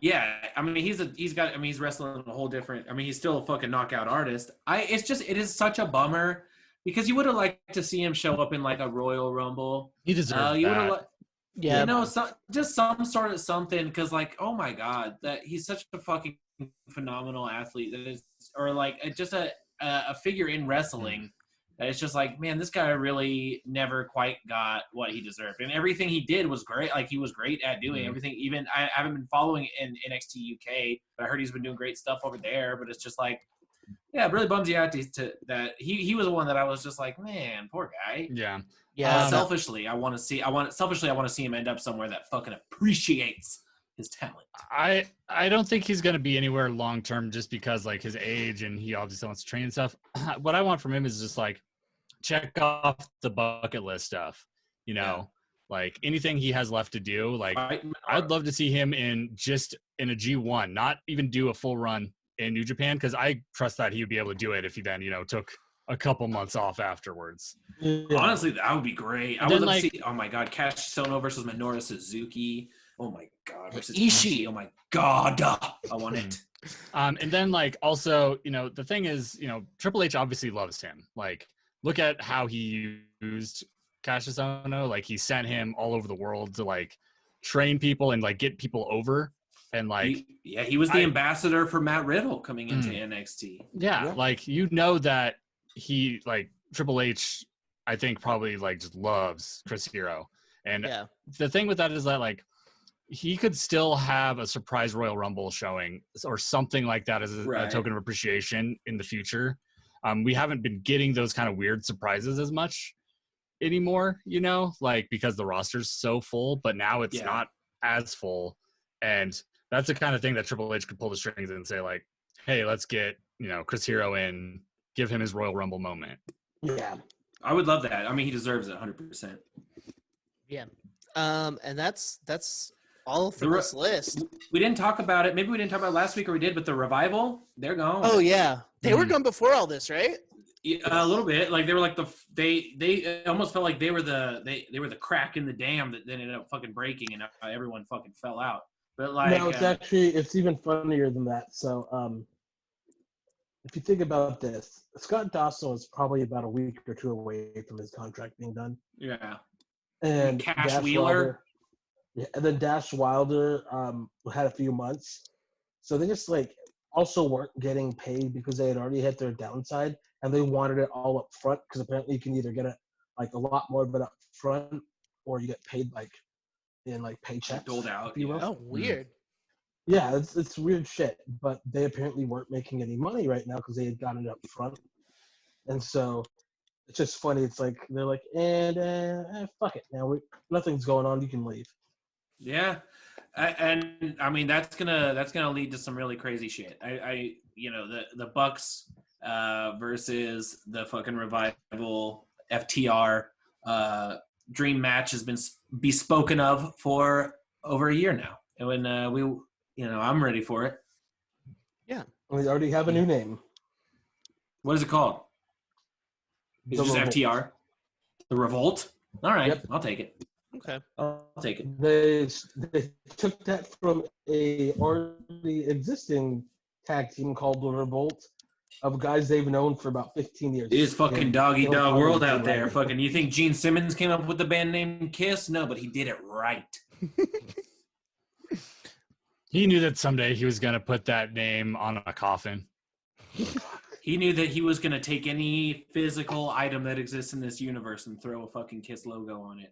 Yeah, I mean he's wrestling a whole different. I mean he's still a fucking knockout artist. It is such a bummer because you would have liked to see him show up in like a Royal Rumble. He deserves that. Yeah, you know, just some sort of something because like, oh my god, that he's such a fucking phenomenal athlete that is, or like just a figure in wrestling. That it's just like, man, this guy really never quite got what he deserved. And everything he did was great. Like, he was great at doing everything. Even I haven't been following in NXT UK, but I heard he's been doing great stuff over there. But it's just like, yeah, it really bums you out to that he was the one that I was just like, man, poor guy. Yeah. Yeah. Selfishly, I want to see him end up somewhere that fucking appreciates his talent. I don't think he's going to be anywhere long term just because like his age and he obviously wants to train and stuff. What I want from him is just like check off the bucket list stuff, you know, like anything he has left to do. Like I'd love to see him in a G1, not even do a full run in New Japan, because I trust that he would be able to do it if he then, you know, took a couple months off afterwards. Yeah. Honestly, that would be great. I would love to see. Oh my god, Cash Sono versus Minoru Suzuki. Oh my god, versus Ishii. Oh my god, I want it. And then like also, you know, the thing is, you know, Triple H obviously loves him. Like, look at how he used Cassius Ohno. Like, he sent him all over the world to like train people and like get people over. And like, he was the ambassador for Matt Riddle coming into NXT. Yeah, like, you know that he like Triple H, I think probably like just loves Chris Hero. And the thing with that is that like he could still have a surprise Royal Rumble showing or something like that as a token of appreciation in the future. We haven't been getting those kind of weird surprises as much anymore, you know, like because the roster's so full, but now it's not as full. And that's the kind of thing that Triple H could pull the strings and say like, hey, let's get, you know, Chris Hero in, give him his Royal Rumble moment. Yeah. I would love that. I mean, he deserves it 100%. Yeah. And that's all for this list. We didn't talk about it. Maybe we didn't talk about it last week, or we did, but the Revival, they're gone. Oh yeah. They were gone before all this, right? Yeah, a little bit. Like they were like they almost felt like they were the crack in the dam that then ended up fucking breaking and everyone fucking fell out. But like no, it's even funnier than that. So if you think about this, Scott Dawson was probably about a week or two away from his contract being done. Yeah. And Cash Wheeler. And then Dash Wilder had a few months. So they just like also weren't getting paid because they had already hit their downside and they wanted it all up front because apparently you can either get it like a lot more of it up front or you get paid like in like paychecks. Doled out. Oh, weird. Yeah, it's weird shit. But they apparently weren't making any money right now because they had gotten it up front. And so it's just funny. It's like they're like, and fuck it. Now nothing's going on. You can leave. Yeah. And I mean that's gonna lead to some really crazy shit. The Bucks versus the fucking Revival FTR dream match has been bespoken of for over a year now, and when I'm ready for it. Yeah, we already have a new name. What is it called? It's just Revolt. FTR. The Revolt. All right, Yep. I'll take it. okay. I'll take it. They took that from a already existing tag team called the Revolt of guys they've known for about 15 years. It is fucking doggy They'll dog probably world do out there. right. Fucking, you think Gene Simmons came up with the band name Kiss? No, but he did it right. He knew that someday he was gonna put that name on a coffin. He knew that he was going to take any physical item that exists in this universe and throw a fucking Kiss logo on it.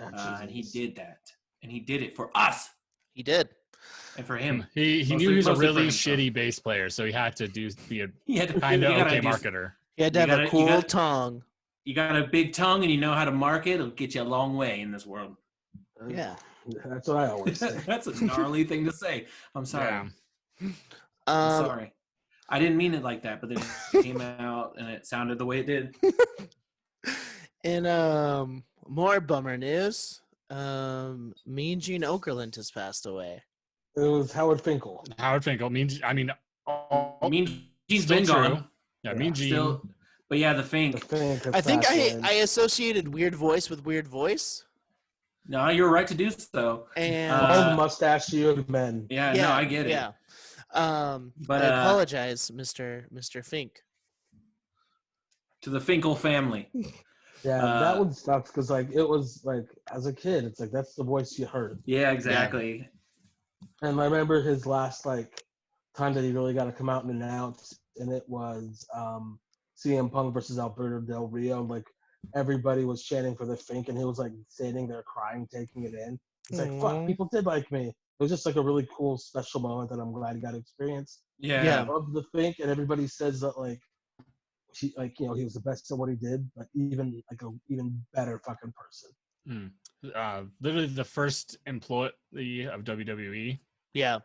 And he did that. And he did it for us. He did. And for him. He knew he was a really shitty bass player, so he had to be a kind of okay marketer. He had to have a cool tongue. You got a big tongue and you know how to market. It'll get you a long way in this world. Yeah. That's what I always say. That's a gnarly thing to say. I'm sorry. Yeah. I'm sorry. I didn't mean it like that, but then it came out and it sounded the way it did. And more bummer news. Mean Gene Okerlund has passed away. It was Howard Finkel. Howard Finkel. Mean Gene's been gone. Yeah, Mean Gene. Still, but yeah, the Fink. I think I associated weird voice with weird voice. No, you're right to do so. And all the mustachioed men. Yeah, no, I get it. Yeah. But I apologize, Mr. Fink. To the Finkel family. Yeah, that one sucks because it was as a kid, it's that's the voice you heard. Yeah, exactly. Yeah. And I remember his last time that he really got to come out and announce, and it was CM Punk versus Alberto Del Rio. Everybody was chanting for the Fink, and he was standing there crying, taking it in. It's fuck, people did like me. It was just a really cool, special moment that I'm glad he got to experience. Yeah. I love the Fink, and everybody says that he was the best at what he did, but even an even better fucking person. Literally the first employee of WWE. Yeah,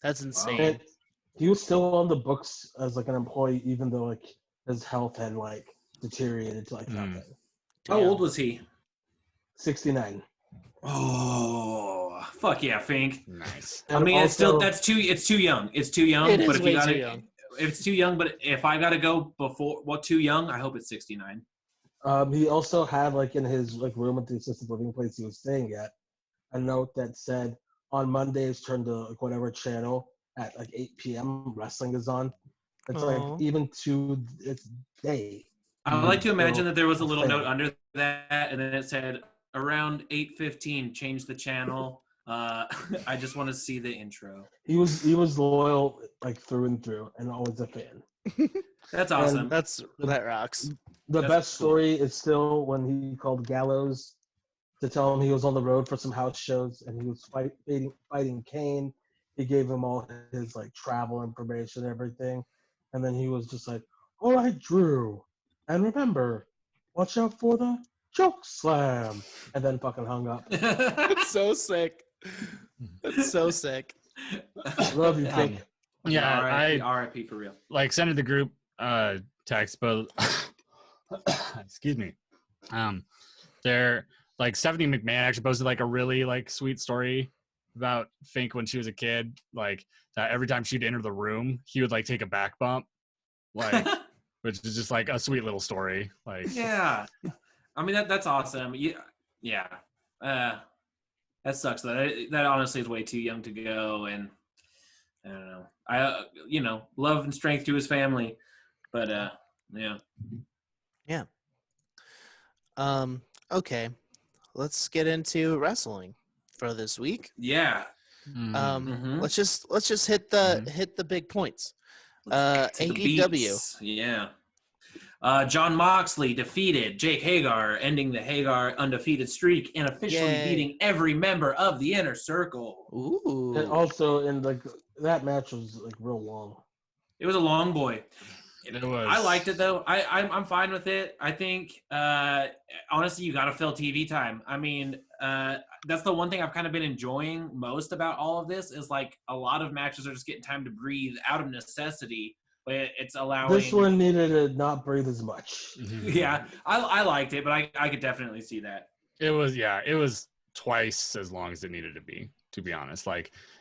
that's insane. And he was still on the books as an employee, even though his health had deteriorated to nothing. How old was he? 69. Oh, fuck yeah, Fink. Nice. I mean, it's too young. It's too young. It but is way too young. If it's too young, but if I gotta go before too young, I hope it's 69. He also had in his room at the assisted living place he was staying at, a note that said on Mondays turn to whatever channel at 8 p.m. wrestling is on. It's even to its day. I would like to imagine that there was a little note under that, and then it said around 8:15, change the channel. I just want to see the intro. He was loyal through and through, and always a fan. That's awesome. That rocks. That's best story is still when he called Gallows to tell him he was on the road for some house shows, and he was fighting Kane. He gave him all his travel information and everything, and then he was just all right, Drew, and remember, watch out for the choke slam, and then fucking hung up. It's so sick. That's so sick. Love you, Fink. Yeah, RIP for real. Sent in the group text, but excuse me. They're Stephanie McMahon actually posted a really sweet story about Fink when she was a kid. That every time she'd enter the room, he would take a back bump, which is just a sweet little story. Yeah, I mean that's awesome. Yeah. That sucks. That honestly is way too young to go, and I don't know. Love and strength to his family, but yeah. Yeah. Okay, let's get into wrestling for this week. Yeah. Let's just hit the big points. AEW. Yeah. John Moxley defeated Jake Hagar, ending the Hagar undefeated streak and officially beating every member of the Inner Circle. Ooh. And also, that match was real long. It was a long boy. I liked it though. I'm fine with it. I think honestly, you got to fill TV time. I mean, that's the one thing I've kind of been enjoying most about all of this is like a lot of matches are just getting time to breathe out of necessity, but it's allowing. This one needed to not breathe as much. Yeah, I liked it, but I could definitely see that. It was twice as long as it needed to be. To be honest,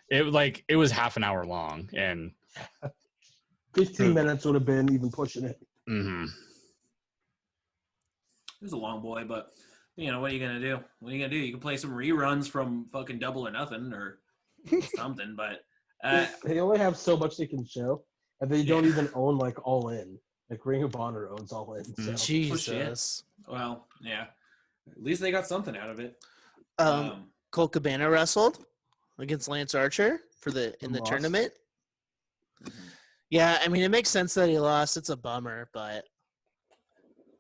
it was half an hour long, and 15 minutes would have been even pushing it. Mm-hmm. It was a long boy, but what are you gonna do? What are you gonna do? You can play some reruns from fucking Double or Nothing or something, but they only have so much they can show, and they don't even own like All In. Like Ring of Honor owns All In. So. Jesus. Well, yeah. At least they got something out of it. Colt Cabana wrestled against Lance Archer in the tournament. Mm-hmm. Yeah, I mean, it makes sense that he lost. It's a bummer, but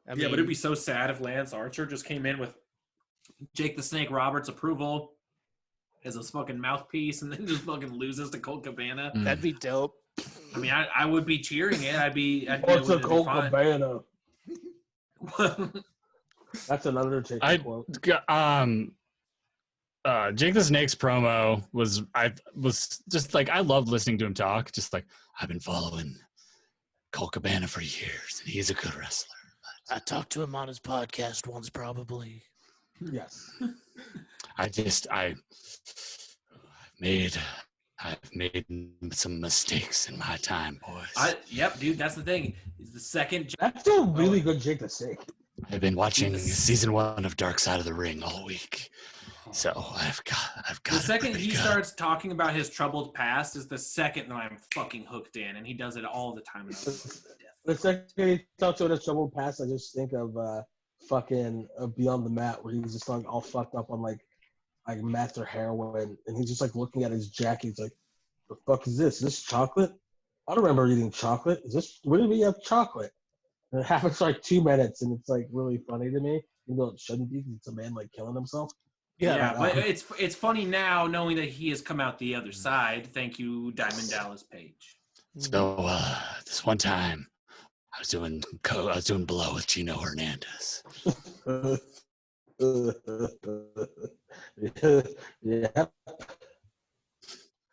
but it'd be so sad if Lance Archer just came in with Jake the Snake Roberts' approval as a fucking mouthpiece and then just fucking loses to Colt Cabana. That'd be dope. I mean, I would be cheering it. I'd be What's a Colt Cabana? That's an Undertaker quote. Jake the Snake's promo was just like I loved listening to him talk. Just like I've been following Colt Cabana for years, and he's a good wrestler. I talked to him on his podcast once, probably. Yes. I've made some mistakes in my time, boys. Yep, dude. That's the thing. He's the second. That's a really good Jake the Snake. I've been watching season 1 of Dark Side of the Ring all week. So I've got. The second he starts talking about his troubled past is the second that I'm fucking hooked in, and he does it all the time. The second he talks about his troubled past, I just think of fucking Beyond the Mat, where he's just like all fucked up on like meth or heroin, and he's just like looking at his jacket. He's like, "The fuck is this? Is this chocolate? I don't remember eating chocolate. Where did we have chocolate?" And it happens for like 2 minutes, and it's like really funny to me, even though it shouldn't be, because it's a man like killing himself. Yeah, but it's funny now knowing that he has come out the other side. Thank you, Diamond Dallas Page. So this one time, I was doing blow with Gino Hernandez. Yeah.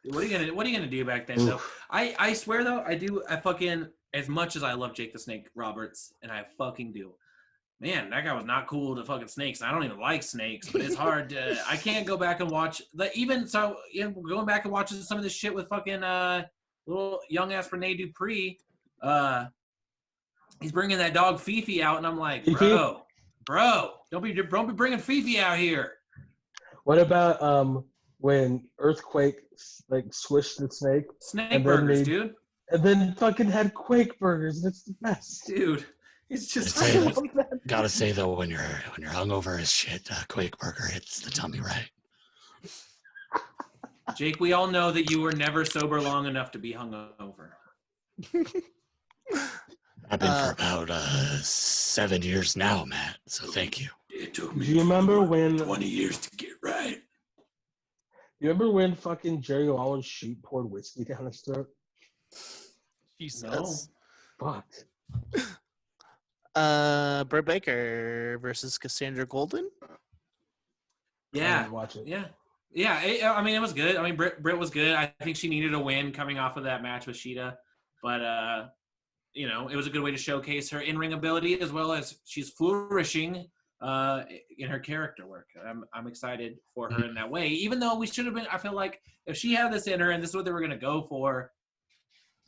What are you gonna do back then though? I swear though, I fucking, as much as I love Jake the Snake Roberts, and I fucking do. Man, that guy was not cool to fucking snakes. I don't even like snakes, but it's hard to. I can't go back and watch going back and watching some of this shit with fucking little young ass Rene Dupree. He's bringing that dog Fifi out, and I'm like, bro, don't be bringing Fifi out here. What about when Earthquake like swished the snake? Snake burgers, dude. And then fucking had Quake burgers, and it's the best, dude. It's just gotta say though, when you're hungover as shit, Quake burger hits the tummy right. Jake, we all know that you were never sober long enough to be hungover. I've been for about 7 years now, Matt. So thank you. It took me. Do you remember when 20 years to get right? You remember when fucking Jerry Lawler's sheep poured whiskey down his throat? Jesus. No. Fuck. Britt Baker versus Cassandra Golden. Yeah, watch it. Yeah. I mean, it was good. I mean, Britt was good. I think she needed a win coming off of that match with Sheeta, but it was a good way to showcase her in-ring ability as well as she's flourishing in her character work. I'm excited for her in that way. Even though we should have been, I feel like if she had this in her and this is what they were going to go for.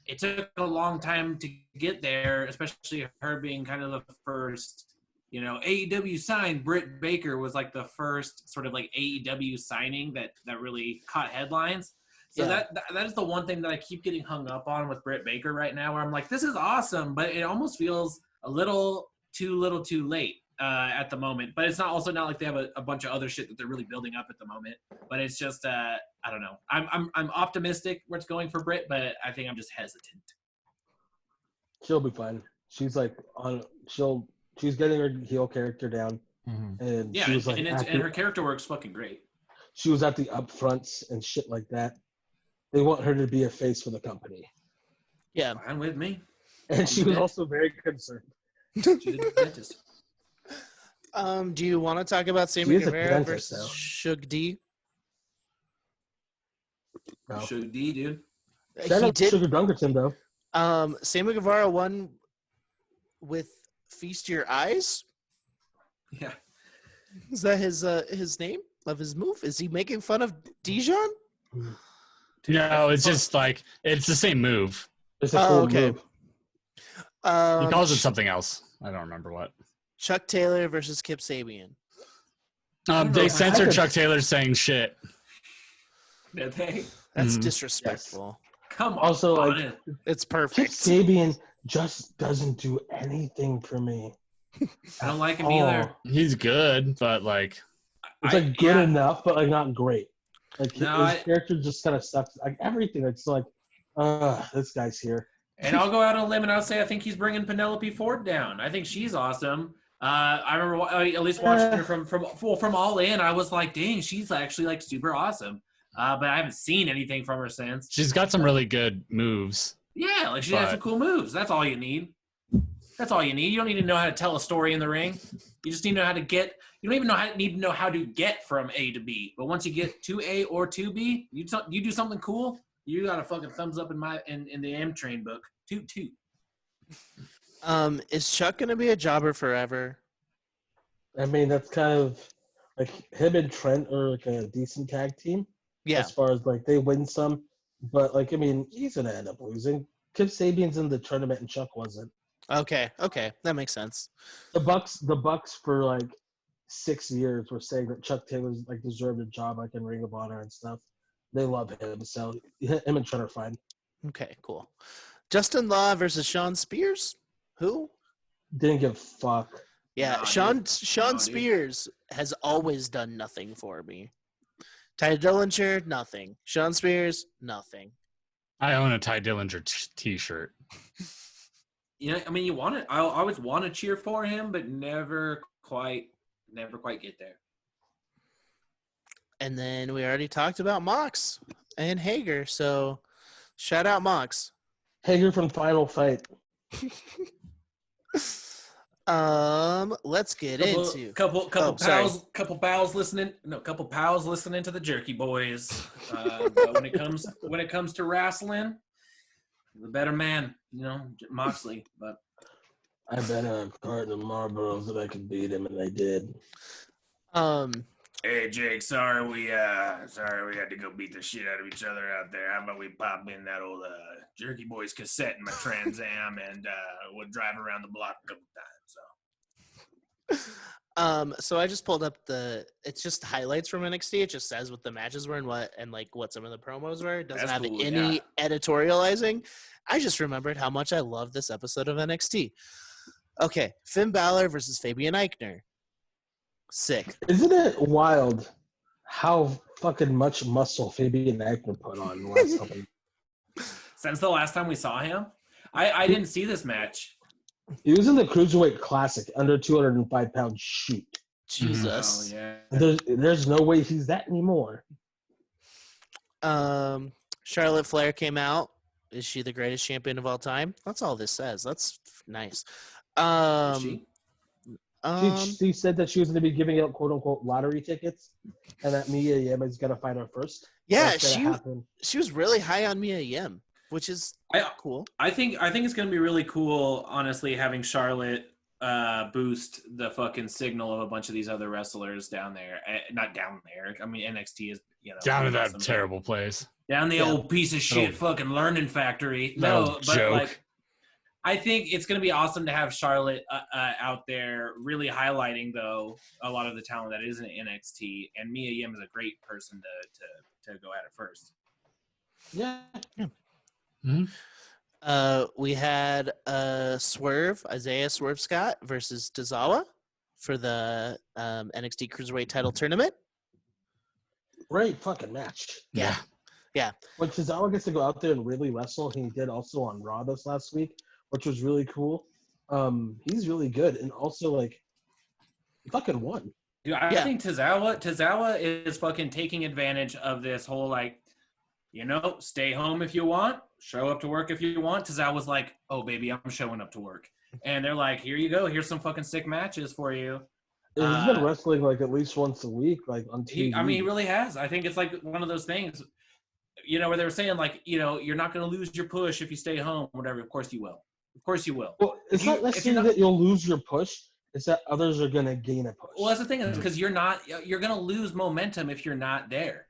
It took a long time to get there, especially her being kind of the first, AEW signed. Britt Baker was like the first sort of like AEW signing that really caught headlines. So that is the one thing that I keep getting hung up on with Britt Baker right now, where I'm like, this is awesome, but it almost feels a little too late at the moment. But it's not like they have a bunch of other shit that they're really building up at the moment. But it's just I don't know. I'm optimistic where it's going for Britt, but I think I'm just hesitant. She'll be fine. She's like she's getting her heel character down, and she was like, and her character work's fucking great. She was at the upfronts and shit like that. They want her to be a face for the company. Yeah, fine with me. And she was also very concerned. She's a dentist. Do you want to talk about Sammy Guevara versus Shug D? No. Shug D, dude. Shout out to Sugar Dunkerton, though. Sammy Guevara won with Feast Your Eyes. Yeah. Is that his name of his move? Is he making fun of Dijon? No, it's just like it's the same move. It's a cool move. He calls it something else. I don't remember what. Chuck Taylor versus Kip Sabian. They censored Chuck Taylor saying shit. Did they? That's disrespectful. Yes. Come on. Also, like, it's perfect. Kip Sabian just doesn't do anything for me. I don't like him either. He's good, but like, it's like good enough, but like not great. Like his character just kind of sucks. Like everything, it's like, this guy's here. And I'll go out on a limb and I'll say I think he's bringing Penelope Ford down. I think she's awesome. I remember at least watching her from All In. I was like, dang, she's actually like super awesome. But I haven't seen anything from her since. She's got some really good moves. Yeah, like she has some cool moves. That's all you need. That's all you need. You don't need to know how to tell a story in the ring. You just need to know how to get. You don't even need to know how to get from A to B. But once you get to A or to B, you do something cool. You got a fucking thumbs up in the M Train book. Toot toot. Is Chuck gonna be a jobber forever? I mean, that's kind of like him and Trent are like a decent tag team. Yeah. As far as like they win some, but like I mean, he's gonna end up losing. Kip Sabian's in the tournament and Chuck wasn't. Okay, that makes sense. The Bucks for like 6 years were saying that Chuck Taylor's like deserved a job like in Ring of Honor and stuff. They love him, so him and Trent are fine. Okay, cool. Justin Law versus Sean Spears. Who? Didn't give a fuck. Yeah, Sean Spears has always done nothing for me. Ty Dillinger, nothing. Sean Spears, nothing. I own a Ty Dillinger T-shirt. You know, I mean, you want it. I always want to cheer for him, but never quite get there. And then we already talked about Mox and Hager, so shout out Mox. Hager from Final Fight. Let's get into couple pals listening to the Jerky Boys. But when it comes to wrestling, the better man, Moxley. But I bet a carton of Marlboros that I could beat him, and I did. Hey Jake, sorry we had to go beat the shit out of each other out there. How about we pop in that old Jerky Boys cassette in my Trans Am and we'll drive around the block a couple times. So I just pulled up it's just highlights from NXT. It just says what the matches were and what some of the promos were. It doesn't have any editorializing. I just remembered how much I love this episode of NXT. Okay, Finn Balor versus Fabian Eichner. Sick. Isn't it wild how fucking much muscle Fabian Eichner put on in the last couple Since the last time we saw him? I didn't see this match. He was in the Cruiserweight Classic, under 205-pound shoot. Jesus. Oh, yeah. There's no way he's that anymore. Charlotte Flair came out. Is she the greatest champion of all time? That's all this says. That's nice. Is she? She said that she was going to be giving out quote-unquote lottery tickets and that Mia Yim is going to fight her first. Yeah, she was really high on Mia Yim, which is cool. I think it's going to be really cool, honestly, having Charlotte boost the fucking signal of a bunch of these other wrestlers down there. Not down there. I mean, NXT is, down to that terrible place. Down the old piece of shit fucking learning factory. No, but joke. Like, I think it's going to be awesome to have Charlotte out there really highlighting, though, a lot of the talent that is in NXT. And Mia Yim is a great person to go at it first. Yeah. Mm-hmm. We had Isaiah Swerve Scott versus Tozawa for the NXT Cruiserweight title tournament. Great fucking match. Yeah. When Tozawa gets to go out there and really wrestle, he did also on Raw this last week, which was really cool. He's really good, and also he fucking won. Dude, I think Tozawa is fucking taking advantage of this whole stay home if you want, show up to work if you want. Tozawa was like, oh, baby, I'm showing up to work. And they're like, here you go. Here's some fucking sick matches for you. He's been wrestling like at least once a week, like on TV. He really has. I think it's like one of those things, where they were saying like, you're not going to lose your push if you stay home, whatever. Of course you will. Of course you will. Well, it's not necessarily that you'll lose your push. It's that others are going to gain a push. Well, that's the thing, is because you're going to lose momentum if you're not there.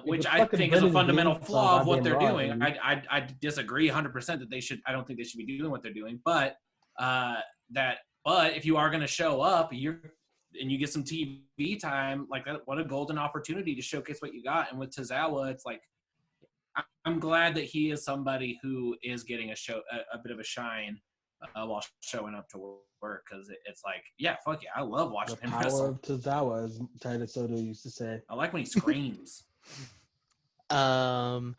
Which I think is a fundamental flaw of what they're doing. I disagree 100% that they should. I don't think they should be doing what they're doing. But if you are going to show up, and you get some TV time, like that, what a golden opportunity to showcase what you got. And with Tozawa, it's like I'm glad that he is somebody who is getting a bit of a shine while showing up to work, because it's like, yeah, fuck yeah, I love watching him wrestle. The power of Tozawa, as Titus Soto used to say. I like when he screams. El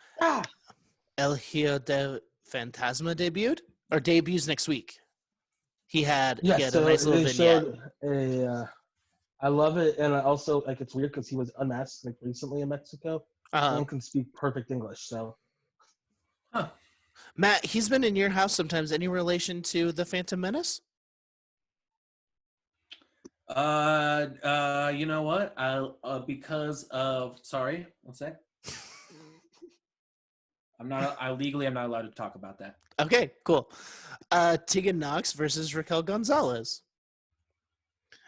Hijo de Fantasma debuts next week. He had a nice little vignette. I love it, and I also like it's weird because he was unmasked like recently in Mexico. Someone can speak perfect English, so. Huh. Matt, he's been in your house sometimes. Any relation to the Phantom Menace? You know what? Because of sorry, one sec. I'm not allowed to talk about that. Okay, cool. Tegan Knox versus Raquel Gonzalez.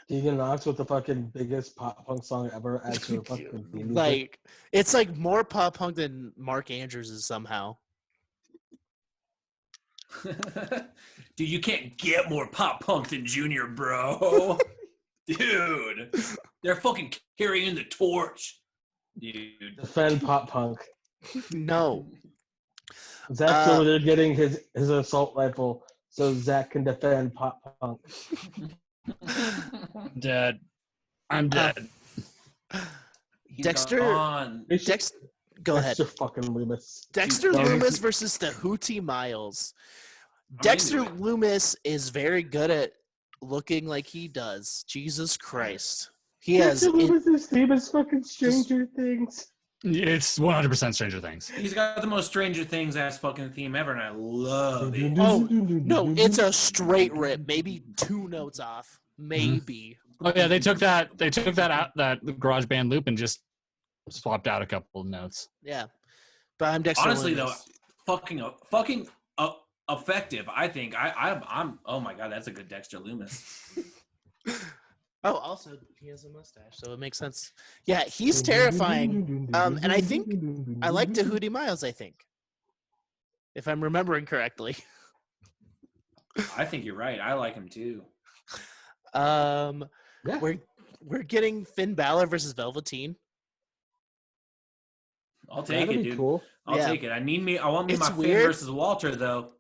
Tegan Knox with the fucking biggest pop punk song ever as her fucking theme music. Like, it's like more pop punk than Mark Andrews is somehow. Dude, you can't get more pop punk than Junior, bro. Dude, they're fucking carrying the torch. Dude, defend pop punk. No. Zach's over there getting his assault rifle so Zach can defend pop punk. Dead. I'm dead. Dexter. Go ahead. Dexter fucking Loomis. Dexter Loomis versus the Hootie Miles. Dexter Loomis is very good at looking like he does. Jesus Christ. Dexter Loomis' theme is fucking Stranger Things. It's 100% Stranger Things. He's got the most Stranger Things ass fucking theme ever, and I love it. Oh, no, it's a straight rip. Maybe 2 notes off. Maybe. Oh yeah, they took that out, that garage band loop, and just swapped out a couple of notes. Yeah. But I'm Dexter Honestly Loomis. though, fucking effective. I think I'm oh my god, that's a good Dexter Loomis. Oh, also he has a mustache, so it makes sense. Yeah, he's terrifying. And I think I like Hootie Miles, I think. If I'm remembering correctly. I think you're right. I like him too. Yeah. We're getting Finn Balor versus Velveteen. I'll take it, dude. Cool. I'll take it. I want my Finn versus Walter though.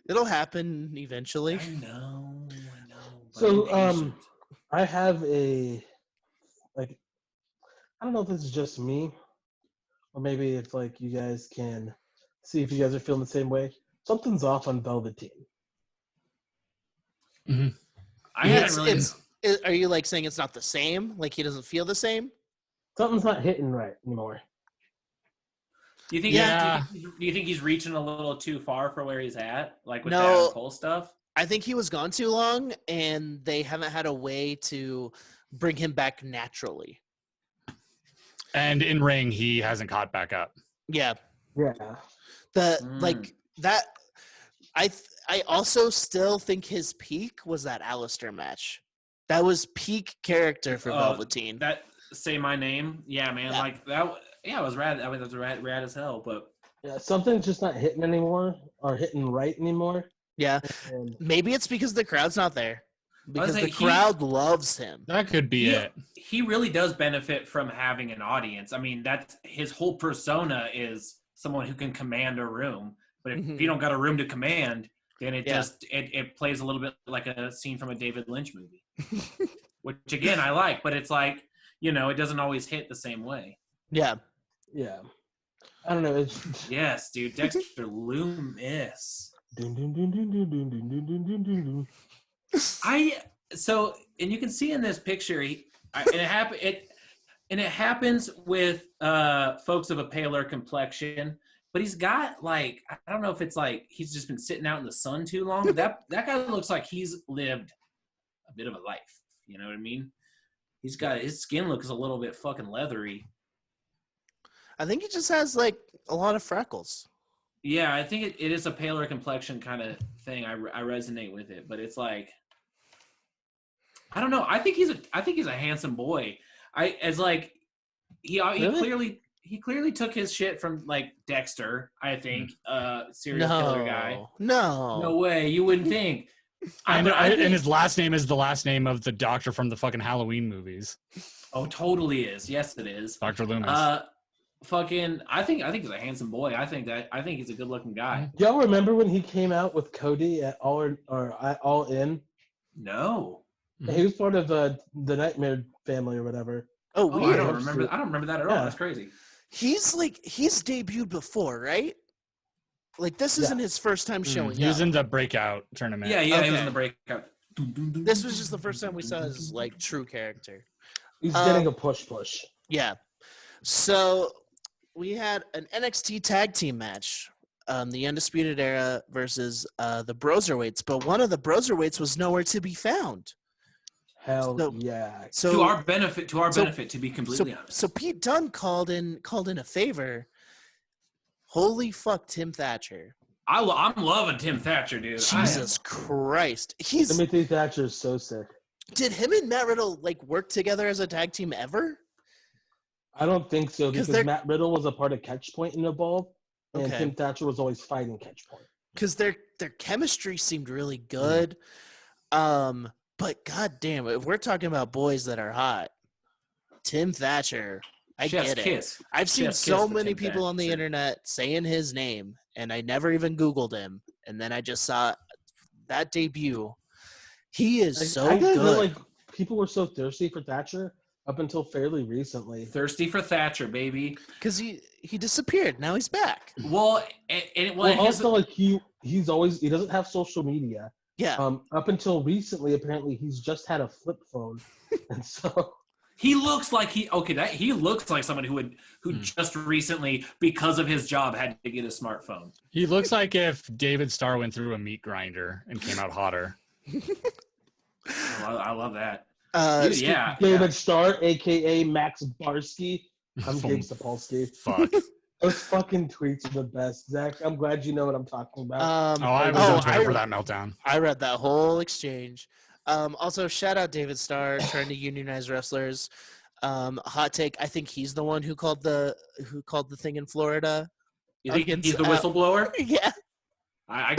It'll happen eventually. I know. So I have I don't know if this is just me, or maybe it's like you guys can see if you guys are feeling the same way. Something's off on Velveteen. Mm-hmm. Are you like saying it's not the same? Like he doesn't feel the same? Something's not hitting right anymore. Do you think? Yeah. Do you think he's reaching a little too far for where he's at? Like with the Adam Cole stuff? I think he was gone too long, and they haven't had a way to bring him back naturally. And in ring, he hasn't caught back up. Yeah. Yeah. Like that. I also still think his peak was that Alistair match. That was peak character for Velveteen. That Say My Name, yeah, man. Yeah. Like that. Yeah, it was rad. I mean, that was rad as hell. But yeah, something's just not hitting anymore, or hitting right anymore. Yeah, maybe it's because the crowd's not there. Because the crowd loves him. That could be it. He really does benefit from having an audience. I mean, that's his whole persona is someone who can command a room. But if you don't got a room to command, then it plays a little bit like a scene from a David Lynch movie, which again I like. But it's like it doesn't always hit the same way. Yeah. Yeah. I don't know. Yes, dude. Dexter Loomis. And you can see in this picture, it happens with folks of a paler complexion, but he's got like, I don't know if it's like he's just been sitting out in the sun too long. But that guy looks like he's lived a bit of a life. You know what I mean? He's got his skin looks a little bit fucking leathery. I think he just has like a lot of freckles. Yeah, I think it is a paler complexion kind of thing. I resonate with it, but it's like, I don't know. I think he's a handsome boy. He clearly took his shit from like Dexter. I think serial killer guy. No way. You wouldn't think. And his last name is the last name of the doctor from the fucking Halloween movies. Oh, totally is. Yes, it is. Dr. Loomis. I think he's a handsome boy. I think he's a good looking guy. Y'all remember when he came out with Cody at All In? No. He was part of the Nightmare family or whatever. Oh, weird. I don't remember that at all. That's crazy. He's debuted before, right? Like this isn't his first time showing He was up. in the breakout tournament. Yeah, he was in the breakout. This was just the first time we saw his like true character. He's getting a push. Yeah. So we had an NXT tag team match, the Undisputed Era versus the Broserweights, but one of the Broserweights was nowhere to be found. Hell yeah. So to our benefit, to be completely honest. So Pete Dunne called in a favor. Holy fuck, Tim Thatcher. I'm loving Tim Thatcher, dude. Jesus Christ. Timothy Thatcher is so sick. Did him and Matt Riddle like work together as a tag team ever? I don't think so because Matt Riddle was a part of Catchpoint in Evolve, and Tim Thatcher was always fighting Catchpoint. Because their chemistry seemed really good. But goddamn, if we're talking about boys that are hot, Tim Thatcher, I get it. I've seen so many people on the internet saying his name, and I never even Googled him. And then I just saw that debut. He is so good. Like people were so thirsty for Thatcher up until fairly recently. Thirsty for Thatcher, baby. Because he disappeared. Now he's back. Well, also like he doesn't have social media. Yeah. Up until recently, apparently he's just had a flip phone, and so he looks like he looks like someone who just recently, because of his job, had to get a smartphone. He looks like if David Starr went through a meat grinder and came out hotter. I love that. David Starr, aka Max Barsky. I'm Gabe Sapolsky. Fuck. Those fucking tweets are the best, Zach. I'm glad you know what I'm talking about. I was on Twitter for that meltdown. I read that whole exchange. Also, shout out David Starr trying to unionize wrestlers. Hot take: I think he's the one who called the thing in Florida. You think he's the whistleblower? Yeah. I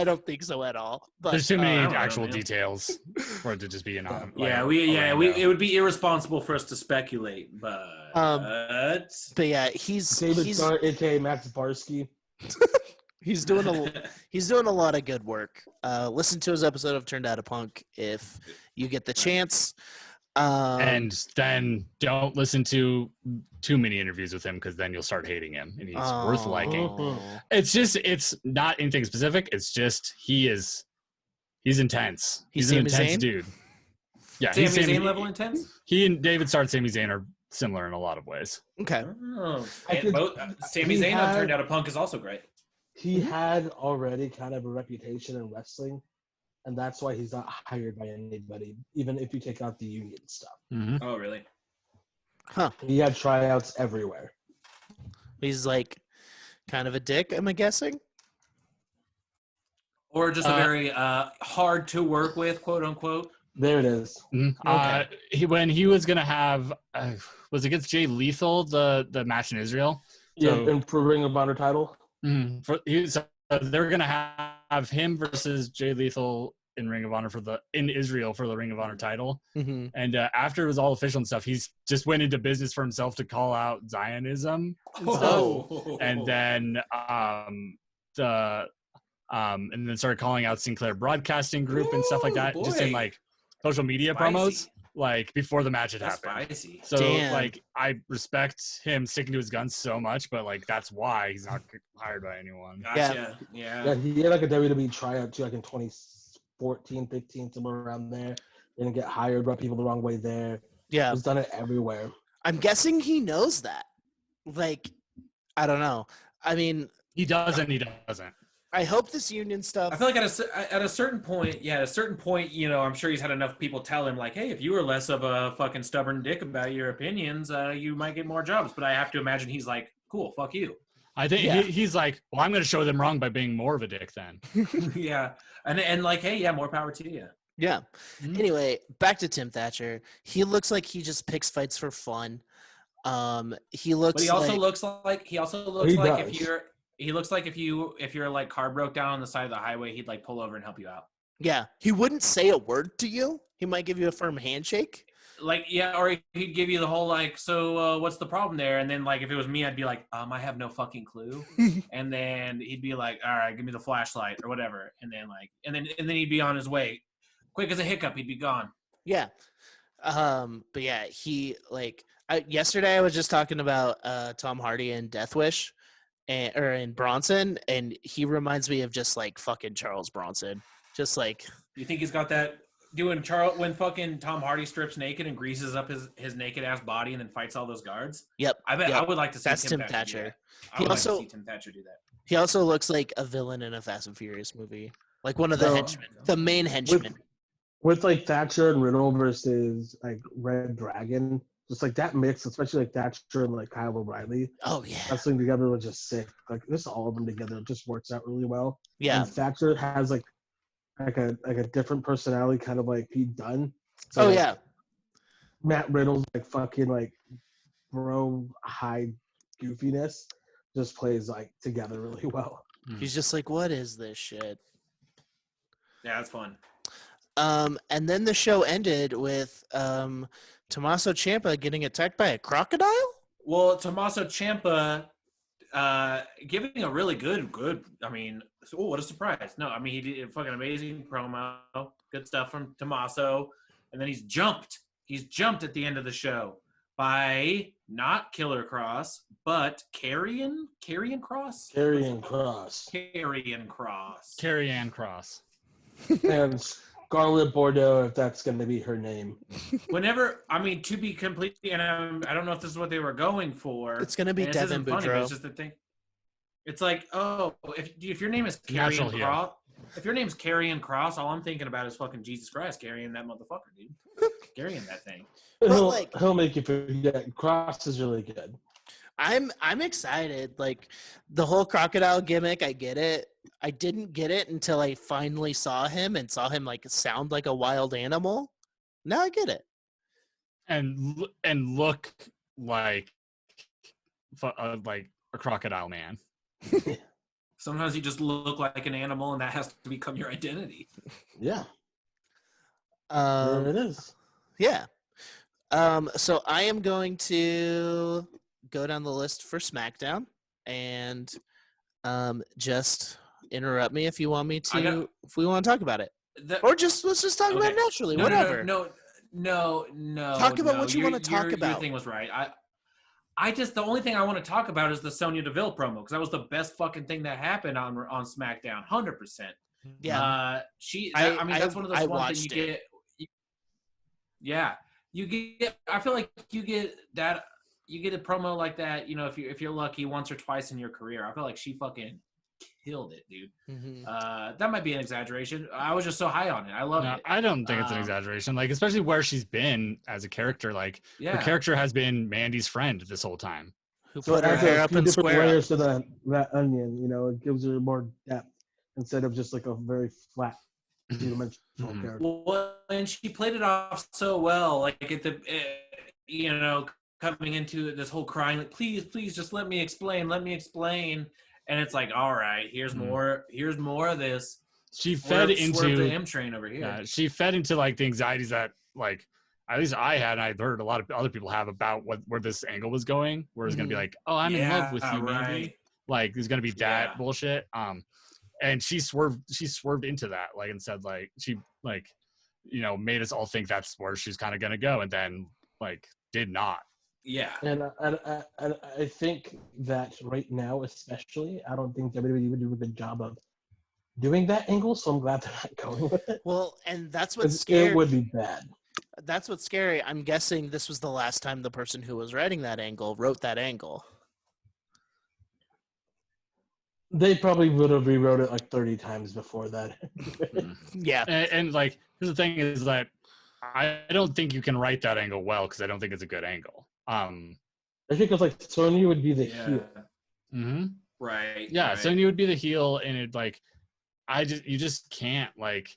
don't think so at all. But there's too many actual details for it to just be anonymous. It would be irresponsible for us to speculate, but yeah, he's David Starr, aka Max Barsky. He's doing a lot of good work. Listen to his episode of Turned Out a Punk if you get the chance. And then don't listen to too many interviews with him because then you'll start hating him and he's worth liking. It's not anything specific. It's just he's intense. He's an intense dude. Yeah, Sami Zayn level intense. He and David Starr, Sami Zayn are similar in a lot of ways. Okay. Sami Zayn on Turned Out a Punk is also great. He had already kind of a reputation in wrestling. And that's why he's not hired by anybody, even if you take out the union stuff. Mm-hmm. Oh, really? Huh. He had tryouts everywhere. He's like kind of a dick, am I guessing? Or just a very hard to work with, quote unquote. There it is. Mm-hmm. Okay. When he was going to have, was against Jay Lethal, the match in Israel? So, and for Ring of Honor title? Mm-hmm. They're going to have him versus Jay Lethal in Ring of Honor in Israel for the Ring of Honor title. Mm-hmm. And after it was all official and stuff, he's just went into business for himself to call out Zionism and stuff. And then and then started calling out Sinclair Broadcasting Group and stuff like that, just in like social media promos, like before the match had happened. Spicy. So like I respect him sticking to his guns so much, but like that's why he's not hired by anyone. Gotcha. Yeah. He had like a WWE tryout too, like in 2014, 15, somewhere around there. Didn't get hired, brought people the wrong way there. Yeah. He's done it everywhere. I'm guessing he knows that. Like, I don't know. I mean, he doesn't. He doesn't. I hope this union stuff. I feel like at a certain point, I'm sure he's had enough people tell him like, hey, if you were less of a fucking stubborn dick about your opinions, you might get more jobs. But I have to imagine he's like, cool, fuck you. I think he's like, well, I'm going to show them wrong by being more of a dick then. Yeah, and like, hey, yeah, more power to you. Yeah. Mm-hmm. Anyway, back to Tim Thatcher. He looks like he just picks fights for fun. He looks. But he also looks like if your like car broke down on the side of the highway, he'd like pull over and help you out. Yeah, he wouldn't say a word to you. He might give you a firm handshake. Like, yeah, or he'd give you the whole like, so what's the problem there? And then like, if it was me, I'd be like, I have no fucking clue. And then he'd be like, all right, give me the flashlight or whatever. And then like, and then he'd be on his way, quick as a hiccup, he'd be gone. Yeah. But yeah, he like yesterday I was just talking about Tom Hardy and Death Wish, or in Bronson, and he reminds me of just like fucking Charles Bronson. Just like, you think he's got that doing Charles when fucking Tom Hardy strips naked and greases up his naked ass body and then fights all those guards? Yep. I bet. Yep. I would like to see Tim Thatcher. I would like to see Tim Thatcher do that. He also looks like a villain in a Fast and Furious movie, like one of the henchmen, the main henchman. With like Thatcher and Riddle versus like Red Dragon, just like that mix, especially like Thatcher and like Kyle O'Reilly. Oh yeah, wrestling together was just sick. Like just all of them together, it just works out really well. Yeah, and Thatcher has like a different personality, kind of like Pete Dunne. So, yeah, Matt Riddle's like fucking like bro high goofiness just plays like together really well. He's just like, what is this shit? Yeah, that's fun. And then the show ended with Tommaso Ciampa getting attacked by a crocodile. Well, Tommaso Ciampa giving a really good. I mean, what a surprise! No, I mean he did a fucking amazing promo, good stuff from Tommaso, and then he's jumped. He's jumped at the end of the show by not Killer Cross, but Karrion Cross. And Scarlett Bordeaux, if that's going to be her name. Whenever, I mean, to be completely, and I don't know if this is what they were going for. It's going to be Devin Boudreaux. It's just the thing. It's like, oh, if your name is Karrion Cross, if your name's Karrion Cross, all I'm thinking about is fucking Jesus Christ carrying that motherfucker, dude. Carrying that thing. He'll make you forget. Cross is really good. I'm excited. Like the whole crocodile gimmick, I get it. I didn't get it until I finally saw him like sound like a wild animal. Now I get it. And look like a crocodile man. Sometimes you just look like an animal, and that has to become your identity. Yeah. There it is. Yeah. So I am going to go down the list for SmackDown and just interrupt me if you want me to. If we want to talk about it, or let's just talk about it naturally. Whatever. No. Talk about what you want to talk about. Your thing was right. The only thing I want to talk about is the Sonya Deville promo because that was the best fucking thing that happened on SmackDown, 100%. Yeah. That's one of those ones that you get. You get. I feel like you get that. You get a promo like that, you know, if you're lucky once or twice in your career. I feel like she fucking killed it, dude. Mm-hmm. That might be an exaggeration. I was just so high on it. I love it. I don't think it's an exaggeration. Like, especially where she's been as a character. Like, her character has been Mandy's friend this whole time. Who put her hair up in square. Layers to that onion, you know, it gives her more depth instead of just like a very flat two-dimensional character. Well, and she played it off so well, like you know, coming into this whole crying, like, please, just let me explain. And it's like, all right, here's more of this. She fed into the M train over here. Yeah, she fed into like the anxieties that like at least I had, and I've heard a lot of other people have about where this angle was going, where it's gonna be like, oh, I'm in love with you, Mandy. Like there's gonna be that bullshit. And she swerved into that, like, and said like she like, you know, made us all think that's where she's kind of gonna go, and then like did not. Yeah, and I think that right now, especially, I don't think WWE would do a good job of doing that angle. So I'm glad they're not going with it. Well, and that's what's scary. It would be bad. That's what's scary. I'm guessing this was the last time the person who was writing that angle wrote that angle. They probably would have rewrote it like 30 times before that. Yeah. And like, here's the thing is that I don't think you can write that angle well because I don't think it's a good angle. I think because like Sonya would be the Yeah. heel. Mm-hmm. Right. Yeah, right. Sonya would be the heel, and it like, you just can't like.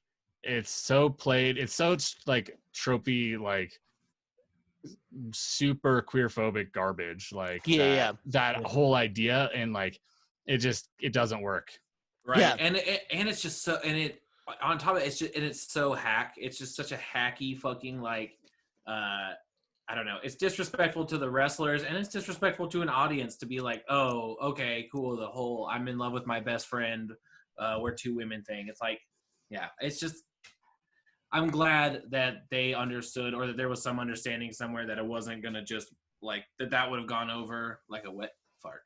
It's so played. It's so like tropey, like super queerphobic garbage. Like that whole idea, and like it doesn't work. Right. Yeah. And it's just so, and it on top of it, it's so hack. It's just such a hacky fucking like I don't know. It's disrespectful to the wrestlers, and it's disrespectful to an audience to be like, oh, okay, cool. The whole I'm in love with my best friend, we're two women thing. It's like, yeah, it's just. I'm glad that they understood, or that there was some understanding somewhere that it wasn't gonna just like that would have gone over like a wet fart.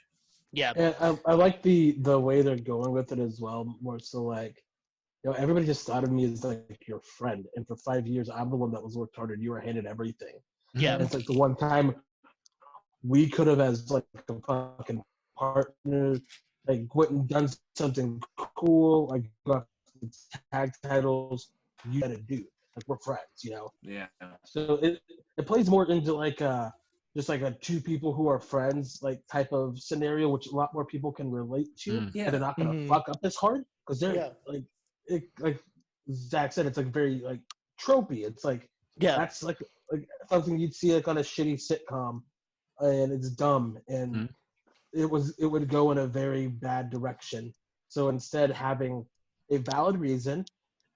Yeah. And I like the way they're going with it as well. More so like, everybody just thought of me as like your friend, and for 5 years I'm the one that was worked harder. You were handed everything. Yeah. And it's like the one time we could have, as like a fucking partner, like went and done something cool, like got the tag titles. You gotta do like we're friends, Yeah. So it plays more into like just like a two people who are friends like type of scenario, which a lot more people can relate to. Yeah. And they're not gonna fuck up as hard because they're like Zach said, it's like very like tropey. It's like that's like something you'd see like on a shitty sitcom, and it's dumb, and it would go in a very bad direction. So instead, having a valid reason,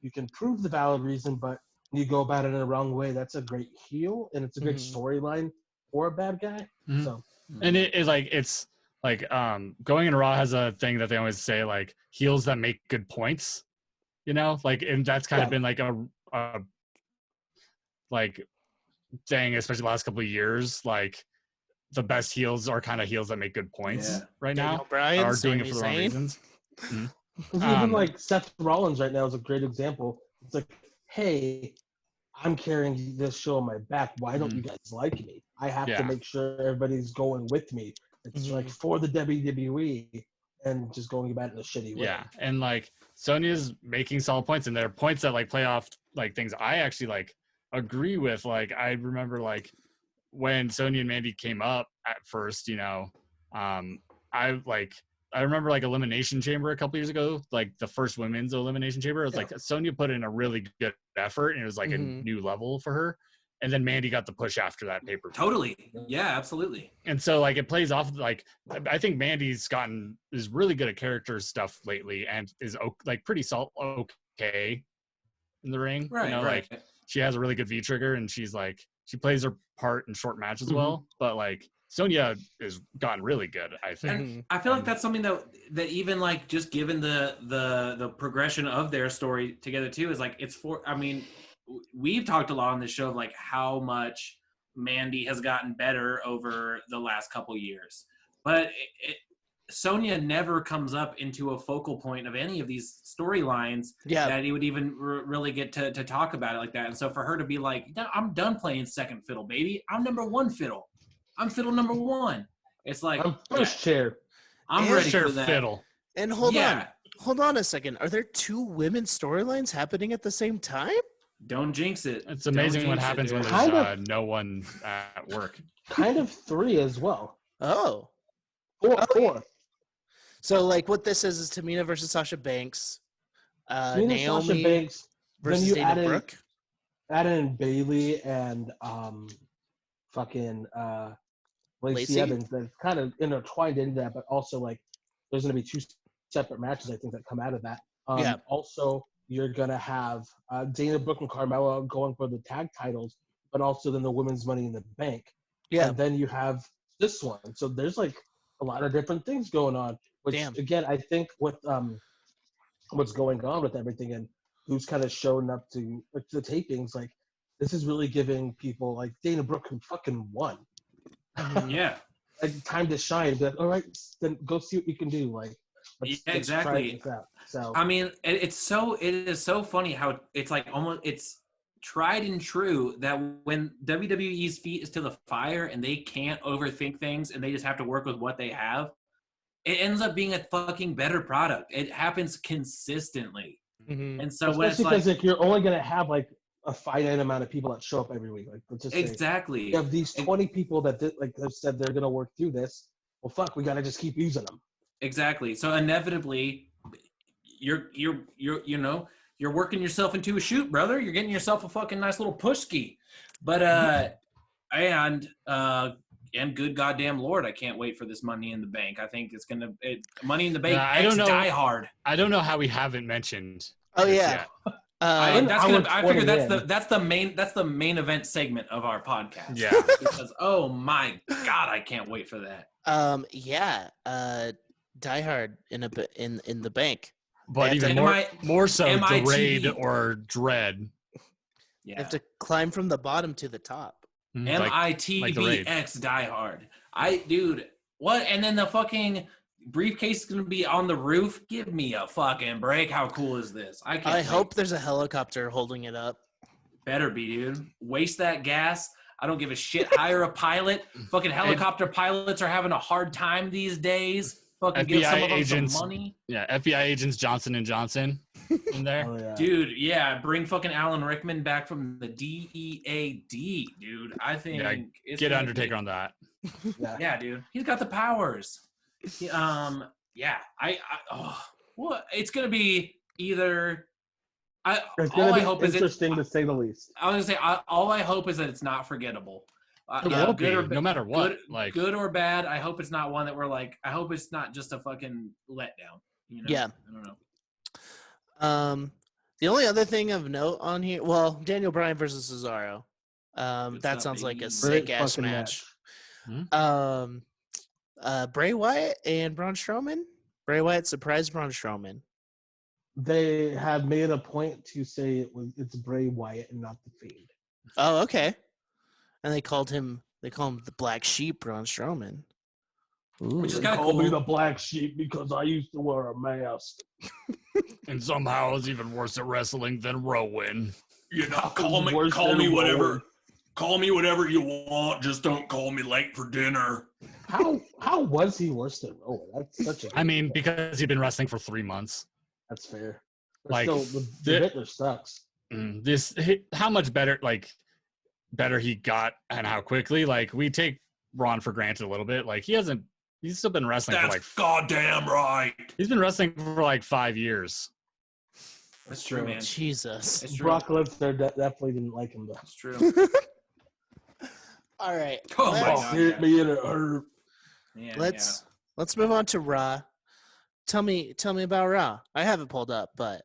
you can prove the valid reason, but when you go about it in the wrong way, that's a great heel, and it's a great storyline for a bad guy. So, and it's like going in Raw has a thing that they always say, like heels that make good points, like, and that's kind of been like a like thing, especially the last couple of years. Like the best heels are kind of heels that make good points right now. Bryan, are doing Sami it for the wrong Zayn. reasons. even like Seth Rollins right now is a great example. It's like, hey, I'm carrying this show on my back. Why don't you guys like me? I have to make sure everybody's going with me. It's like for the WWE, and just going about it in a shitty way. Yeah, and like Sonya's making solid points, and there are points that like play off like things I actually like agree with. Like I remember like when Sonya and Mandy came up at first, I remember like Elimination Chamber a couple years ago, like the first women's Elimination Chamber. It was like Sonya put in a really good effort, and it was like a new level for her. And then Mandy got the push after that paper. Totally. Yeah, absolutely. And so like it plays off like I think Mandy's is really good at character stuff lately, and is like pretty okay in the ring. Right. Like she has a really good V trigger, and she plays her part in short matches well. But like Sonya has gotten really good, I think. And I feel like that's something that even like just given the progression of their story together too is like we've talked a lot on this show of like how much Mandy has gotten better over the last couple years, but Sonya never comes up into a focal point of any of these storylines that he would even really get to talk about it like that. And so for her to be like, no, I'm done playing second fiddle, baby. I'm number one fiddle. I'm fiddle number one. It's like I'm first chair. I'm ready for that. Fiddle. And hold on a second. Are there two women's storylines happening at the same time? Don't jinx it. It's amazing what happens when there's no one at work. Kind of three as well. Oh. Four. So like what this is Tamina versus Sasha Banks. Naomi Sasha Banks, versus then you Dana Brooke. Add in Bailey and Lacey Evans. That's kind of intertwined into that, but also like there's going to be two separate matches I think that come out of that. Also, you're going to have Dana Brooke and Carmella going for the tag titles, but also then the women's Money in the Bank. Yeah. And then you have this one. So there's like a lot of different things going on, which again, I think with what's going on with everything and who's kind of showing up to like the tapings, like this is really giving people like Dana Brooke who fucking won. Yeah. Like time to shine. But all right, then go see what you can do. Like exactly. So I mean, it is so funny how it's like it's tried and true that when WWE's feet is to the fire and they can't overthink things and they just have to work with what they have, it ends up being a fucking better product. It happens consistently. Mm-hmm. And so when it's especially like, because you're only gonna have like a finite amount of people that show up every week. Like let's just say exactly, you have these 20 people that like have said they're gonna work through this. Well, fuck, we gotta just keep using them. exactly. So inevitably, you're working yourself into a shoot, brother. You're getting yourself a fucking nice little push ski. But and good goddamn Lord, I can't wait for this Money in the Bank. I think it's gonna Money in the Bank. I don't know. Die Hard. I don't know how we haven't mentioned. Oh this yeah. yet. I figure in. that's the main event segment of our podcast. Yeah. Because oh my god, I can't wait for that. Die Hard in the bank. But even more so, the Raid or Dread. Yeah. You have to climb from the bottom to the top. MITVX Die Hard. Dude, what? And then the fucking briefcase is gonna be on the roof. Give me a fucking break. How cool is this? I hope there's a helicopter holding it up. Better be, dude. Waste that gas. I don't give a shit. Hire a pilot. Fucking helicopter pilots are having a hard time these days. Fucking give some of them some money. Yeah, FBI agents Johnson & Johnson in there. Oh, yeah. Dude, yeah. Bring fucking Alan Rickman back from the DEAD, dude. I think get Undertaker on that. Yeah, dude. He's got the powers. Well, it's gonna be either. It's gonna be interesting to say the least. I was gonna say all I hope is that it's not forgettable. Good or no matter what, good or bad. I hope it's not one that we're like. I hope it's not just a fucking letdown. You know? Yeah. I don't know. The only other thing of note on here, well, Daniel Bryan versus Cesaro. That sounds like a sick ass match. Bray Wyatt and Braun Strowman. Bray Wyatt surprised Braun Strowman. They have made a point to say it's Bray Wyatt and not the Fiend. Oh, okay. And they call him the Black Sheep, Braun Strowman. Ooh, which is kind of cool. Call me the Black Sheep because I used to wear a mask. And somehow I was even worse at wrestling than Rowan. You know, call me whatever. Call me whatever you want. Just don't call me late for dinner. How was he worse than Rowan? That's such a. I mean, because he'd been wrestling for 3 months. That's fair. But like still, the Hitler sucks. How much better he got and how quickly. Like we take Ron for granted a little bit. Like he's still been wrestling for like goddamn right. He's been wrestling for like 5 years. That's true, man. Jesus. Brock Lesnar definitely didn't like him though. That's true. All right. Oh my God. Hit me in it hurt. Yeah, let's move on to Raw. Tell me about Raw. I have it pulled up, but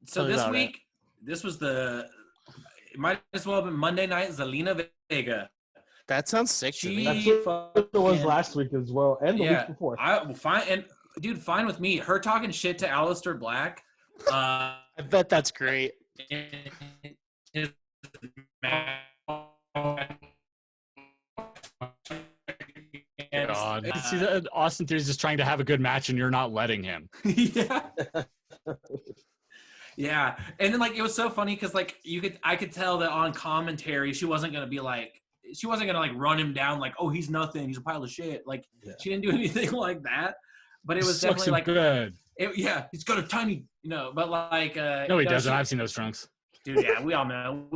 so this week, this was it might as well have been Monday night. Zelina Vega. That sounds sick to me. That's what it was last week as well, and the week before. Fine with me. Her talking shit to Aleister Black. I bet that's great. God. See that Austin Theory's just trying to have a good match and you're not letting him. Yeah. Yeah. And then it was so funny because I could tell that on commentary she wasn't gonna run him down like, oh, he's nothing, he's a pile of shit. She didn't do anything like that. But it was definitely good. He's got a tiny, but no, he doesn't. I've seen those trunks. Dude, yeah, we all know.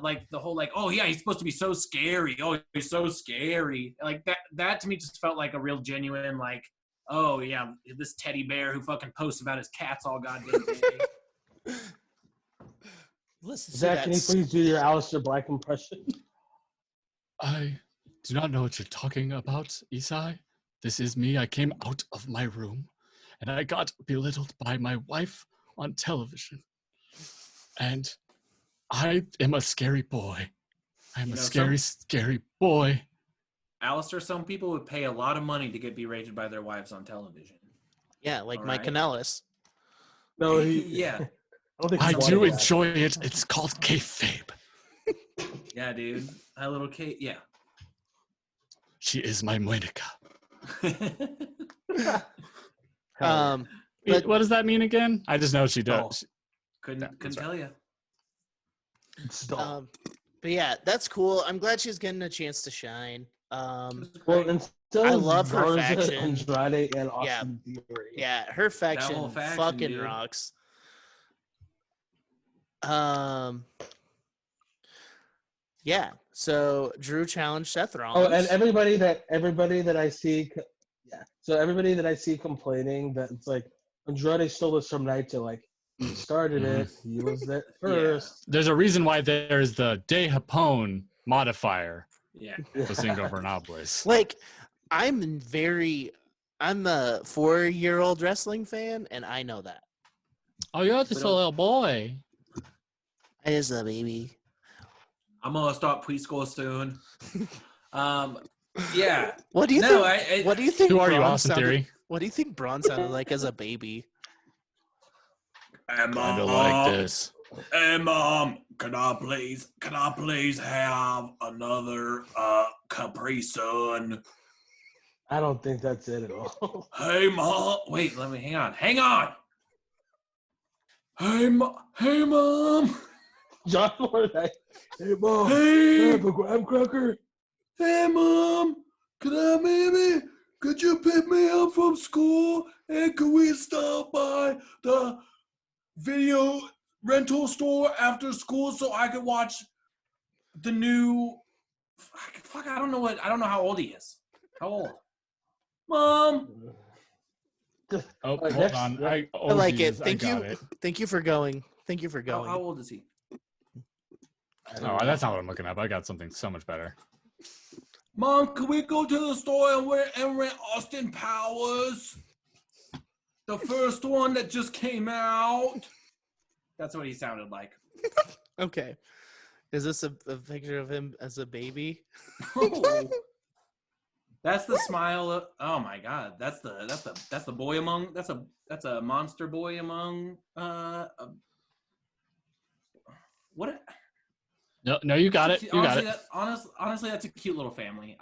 Like the whole oh yeah, he's supposed to be so scary. Oh, he's so scary. Like that to me just felt like a real genuine oh yeah, this teddy bear who fucking posts about his cats all goddamn day. Listen, Zach, can you please do your Aleister Black impression? I do not know what you're talking about, Isai. This is me. I came out of my room and I got belittled by my wife on television. And I am a scary boy. I'm a scary boy. Aleister, some people would pay a lot of money to get berated by their wives on television. Yeah, like Mike Kanellis. No, yeah. I do enjoy it. It's called kayfabe. Yeah, dude. A little Kate. Yeah. She is my Monica. But what does that mean again? I just know she does. Couldn't tell you. But yeah, that's cool. I'm glad she's getting a chance to shine. Well, and so I is love her Garza, faction. Andrade, and Austin Theory. Yeah, her faction, whole faction, fucking dude. rocks. Yeah. So Drew challenged Seth Rollins. Oh, and everybody that I see, yeah. So everybody that I see complaining that it's like Andrade stole this from Naito, like he started it, he was there first. There's a reason why there's the De Japón modifier. Yeah. Los Ingobernables. Like, I'm a 4-year-old wrestling fan, and I know that. Oh, you're just a little boy. I just a baby. I'm gonna start preschool soon. Yeah. What do you think? What do you think? Who are you, Austin Theory? What do you think Braun sounded like as a baby? Kind of like this. Hey, Mom, can I please have another Capri Sun? I don't think that's it at all. Hey, Mom. Wait, let me hang on. Hey, Mom. John Laurinaitis. Hey, Mom. Hey. Have a graham cracker. Hey, Mom. Could you pick me up from school? And could we stop by the video rental store after school so I could watch the new fuck, I don't know how old he is. How old? Mom. Oh, hold next, on. I like it. Thank you. Thank you for going. How old is he? Oh, that's not what I'm looking up. I got something so much better. Mom, can we go to the store and rent Austin Powers? The first one that just came out. That's what he sounded like. Okay. Is this a picture of him as a baby? Oh. That's the smile. Oh my God. That's the boy among. That's a monster boy among. What? No, you got it. You got it. Honestly, that's a cute little family.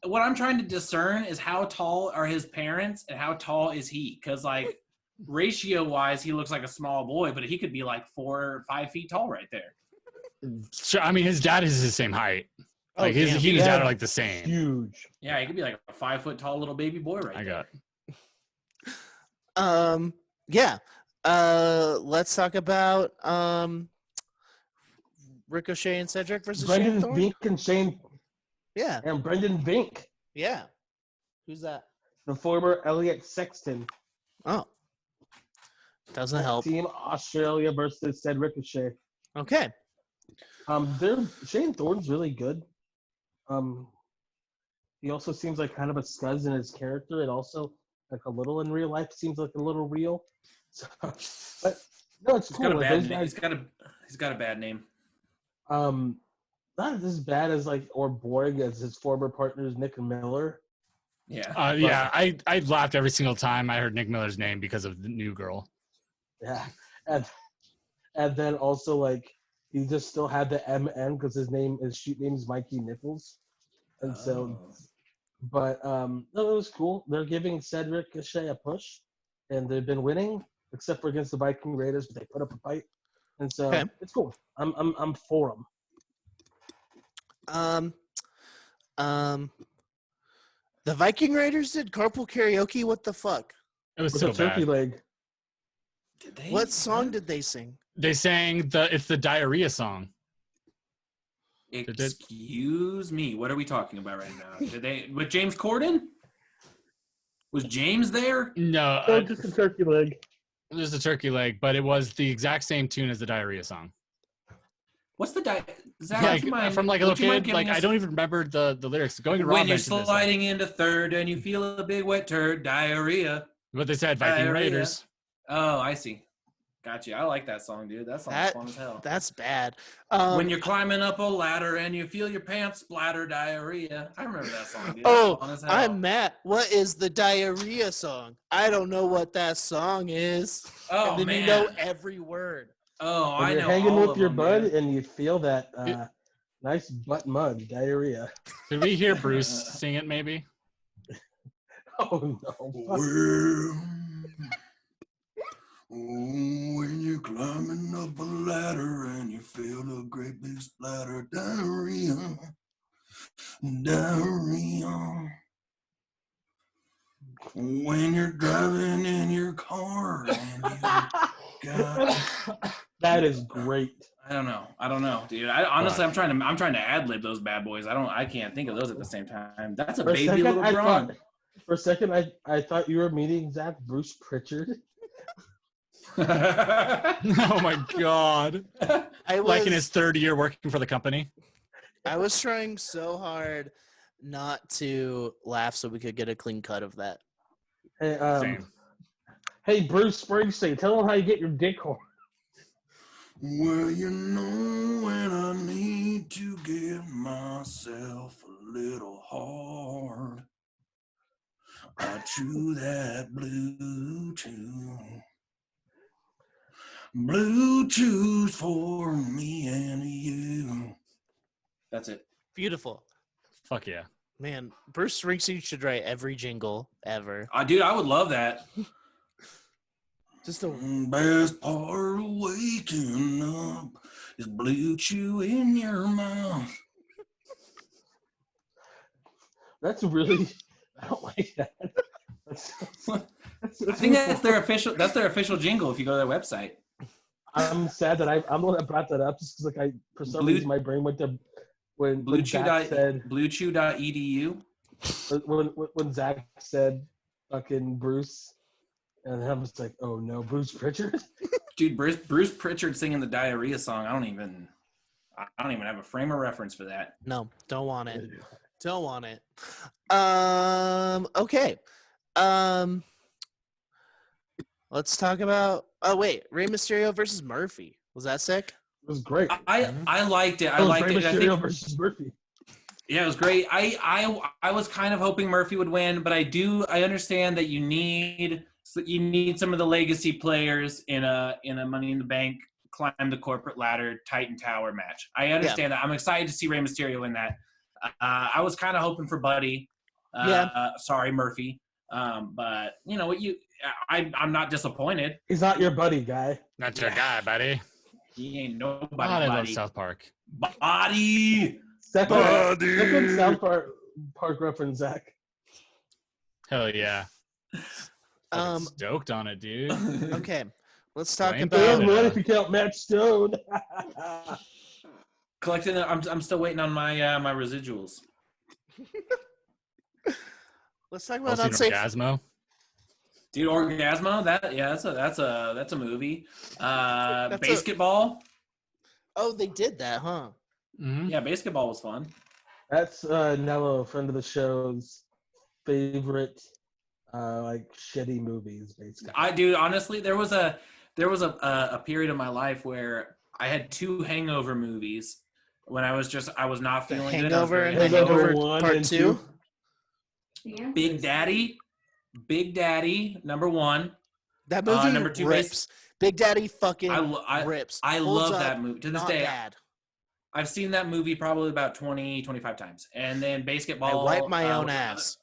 What I'm trying to discern is how tall are his parents and how tall is he? Because like ratio wise, he looks like a small boy, but he could be like 4 or 5 feet tall right there. Sure. I mean, his dad is the same height. Like he and his dad are like the same. Huge. Yeah, he could be like a 5 foot tall little baby boy right there. Yeah. Let's talk about Ricochet and Cedric versus Brendan Shane Thorne. Vink and Shane. Yeah. And Brendan Vink. Yeah. Who's that? The former Elliot Sexton. Oh. Doesn't help. Team Australia versus said Ricochet. Okay. Shane Thorne's really good. He also seems like kind of a scuzz in his character, and also like a little in real life seems like a little real. So, but no, it's cool. He's got a bad name. Not as bad as or boring as his former partners Nick and Miller. Yeah. Yeah. I laughed every single time I heard Nick Miller's name because of the new girl. Yeah, and then also he just still had the MN because his shoot name is Mikey Nichols, and so. But no, it was cool. They're giving Cedric Ricochet a push, and they've been winning, except for against the Viking Raiders, but they put up a fight, and so it's cool. I'm for them. The Viking Raiders did carpool karaoke. What the fuck? It was With so a turkey bad. leg. What song did they sing? They sang it's the diarrhea song. Excuse me. What are we talking about right now? Did they with James Corden? Was James there? No, just a turkey leg. Just a turkey leg, but it was the exact same tune as the diarrhea song. What's the from like a little kid? Like I don't even remember the lyrics. Going to when you're sliding into third and you feel a big wet turd, diarrhea. But they said Viking Raiders. Oh, I see. Gotcha. I like that song, dude. That song's fun as hell. That's bad. When you're climbing up a ladder and you feel your pants splatter, diarrhea. I remember that song, dude. Oh, I'm Matt. What is the diarrhea song? I don't know what that song is. Oh, and then man. you know every word. Oh, when I you're know hanging all with your them, bud man. and you feel that nice butt mud, diarrhea. Did we hear Bruce sing it maybe? Oh, no. When you're climbing up a ladder and you feel a great big splatter, diarrhea. in your car and you got. That is great. I don't know, dude. Honestly, I'm trying to ad lib those bad boys. I can't think of those at the same time. That's a baby little broad. For a second, I thought you were meeting Zach Bruce Pritchard. Oh my god! Like in his third year working for the company. I was trying so hard not to laugh so we could get a clean cut of that. Hey, Same. Hey, Bruce Springsteen, tell them how you get your dick hard. Well, you know when I need to get myself a little hard, I chew that blue chew. Blue chews for me and you. That's it. Beautiful. Fuck yeah. Man, Bruce Springsteen should write every jingle ever. Dude, I would love that. Just the best part of waking up is blue chew in your mouth. That's really, I don't like that. I think that's their official jingle if you go to their website. I'm sad that I'm the one that brought that up just because like for some reason my brain went to when Zach said bluechew.edu. When Zach said fucking Bruce, and I was like, oh no, Bruce Pritchard. Dude, Bruce Pritchard singing the diarrhea song. I don't even have a frame of reference for that. No, don't want it. Don't want it. Okay. Let's talk about. Oh wait, Rey Mysterio versus Murphy. Was that sick? It was great. I liked it. I liked Rey it. Mysterio versus Murphy. Yeah, it was great. I was kind of hoping Murphy would win, but I understand that you need some of the legacy players in a Money in the Bank, climb the corporate ladder, Titan Tower match. I understand that. I'm excited to see Rey Mysterio in that. I was kind of hoping for Buddy. Sorry, Murphy. But you know what? I'm not disappointed. He's not your buddy, guy. Not your guy, buddy. He ain't nobody. I love South Park. Body. Second South Park reference, Zach. Hell yeah. Stoked on it, dude. Okay, let's talk Blame about. What if you count Matt Stone? Collecting. I'm still waiting on my my residuals. Let's talk about unsafe. Orgasmo. Dude, Orgasmo. That's a movie. Basketball. Oh, they did that, huh? Mm-hmm. Yeah, basketball was fun. That's Nello, a friend of the show's favorite like shitty movies, basically. Dude, honestly, there was a period of my life where I had 2 Hangover movies when I was not feeling good. Hangover 1 Part and 2. Yeah. Big Daddy, number 1. That movie number 2 rips. Big Daddy fucking rips. I love that movie. To this not day, bad. I've seen that movie probably about 20, 25 times. And then Basketball. I wipe my own ass.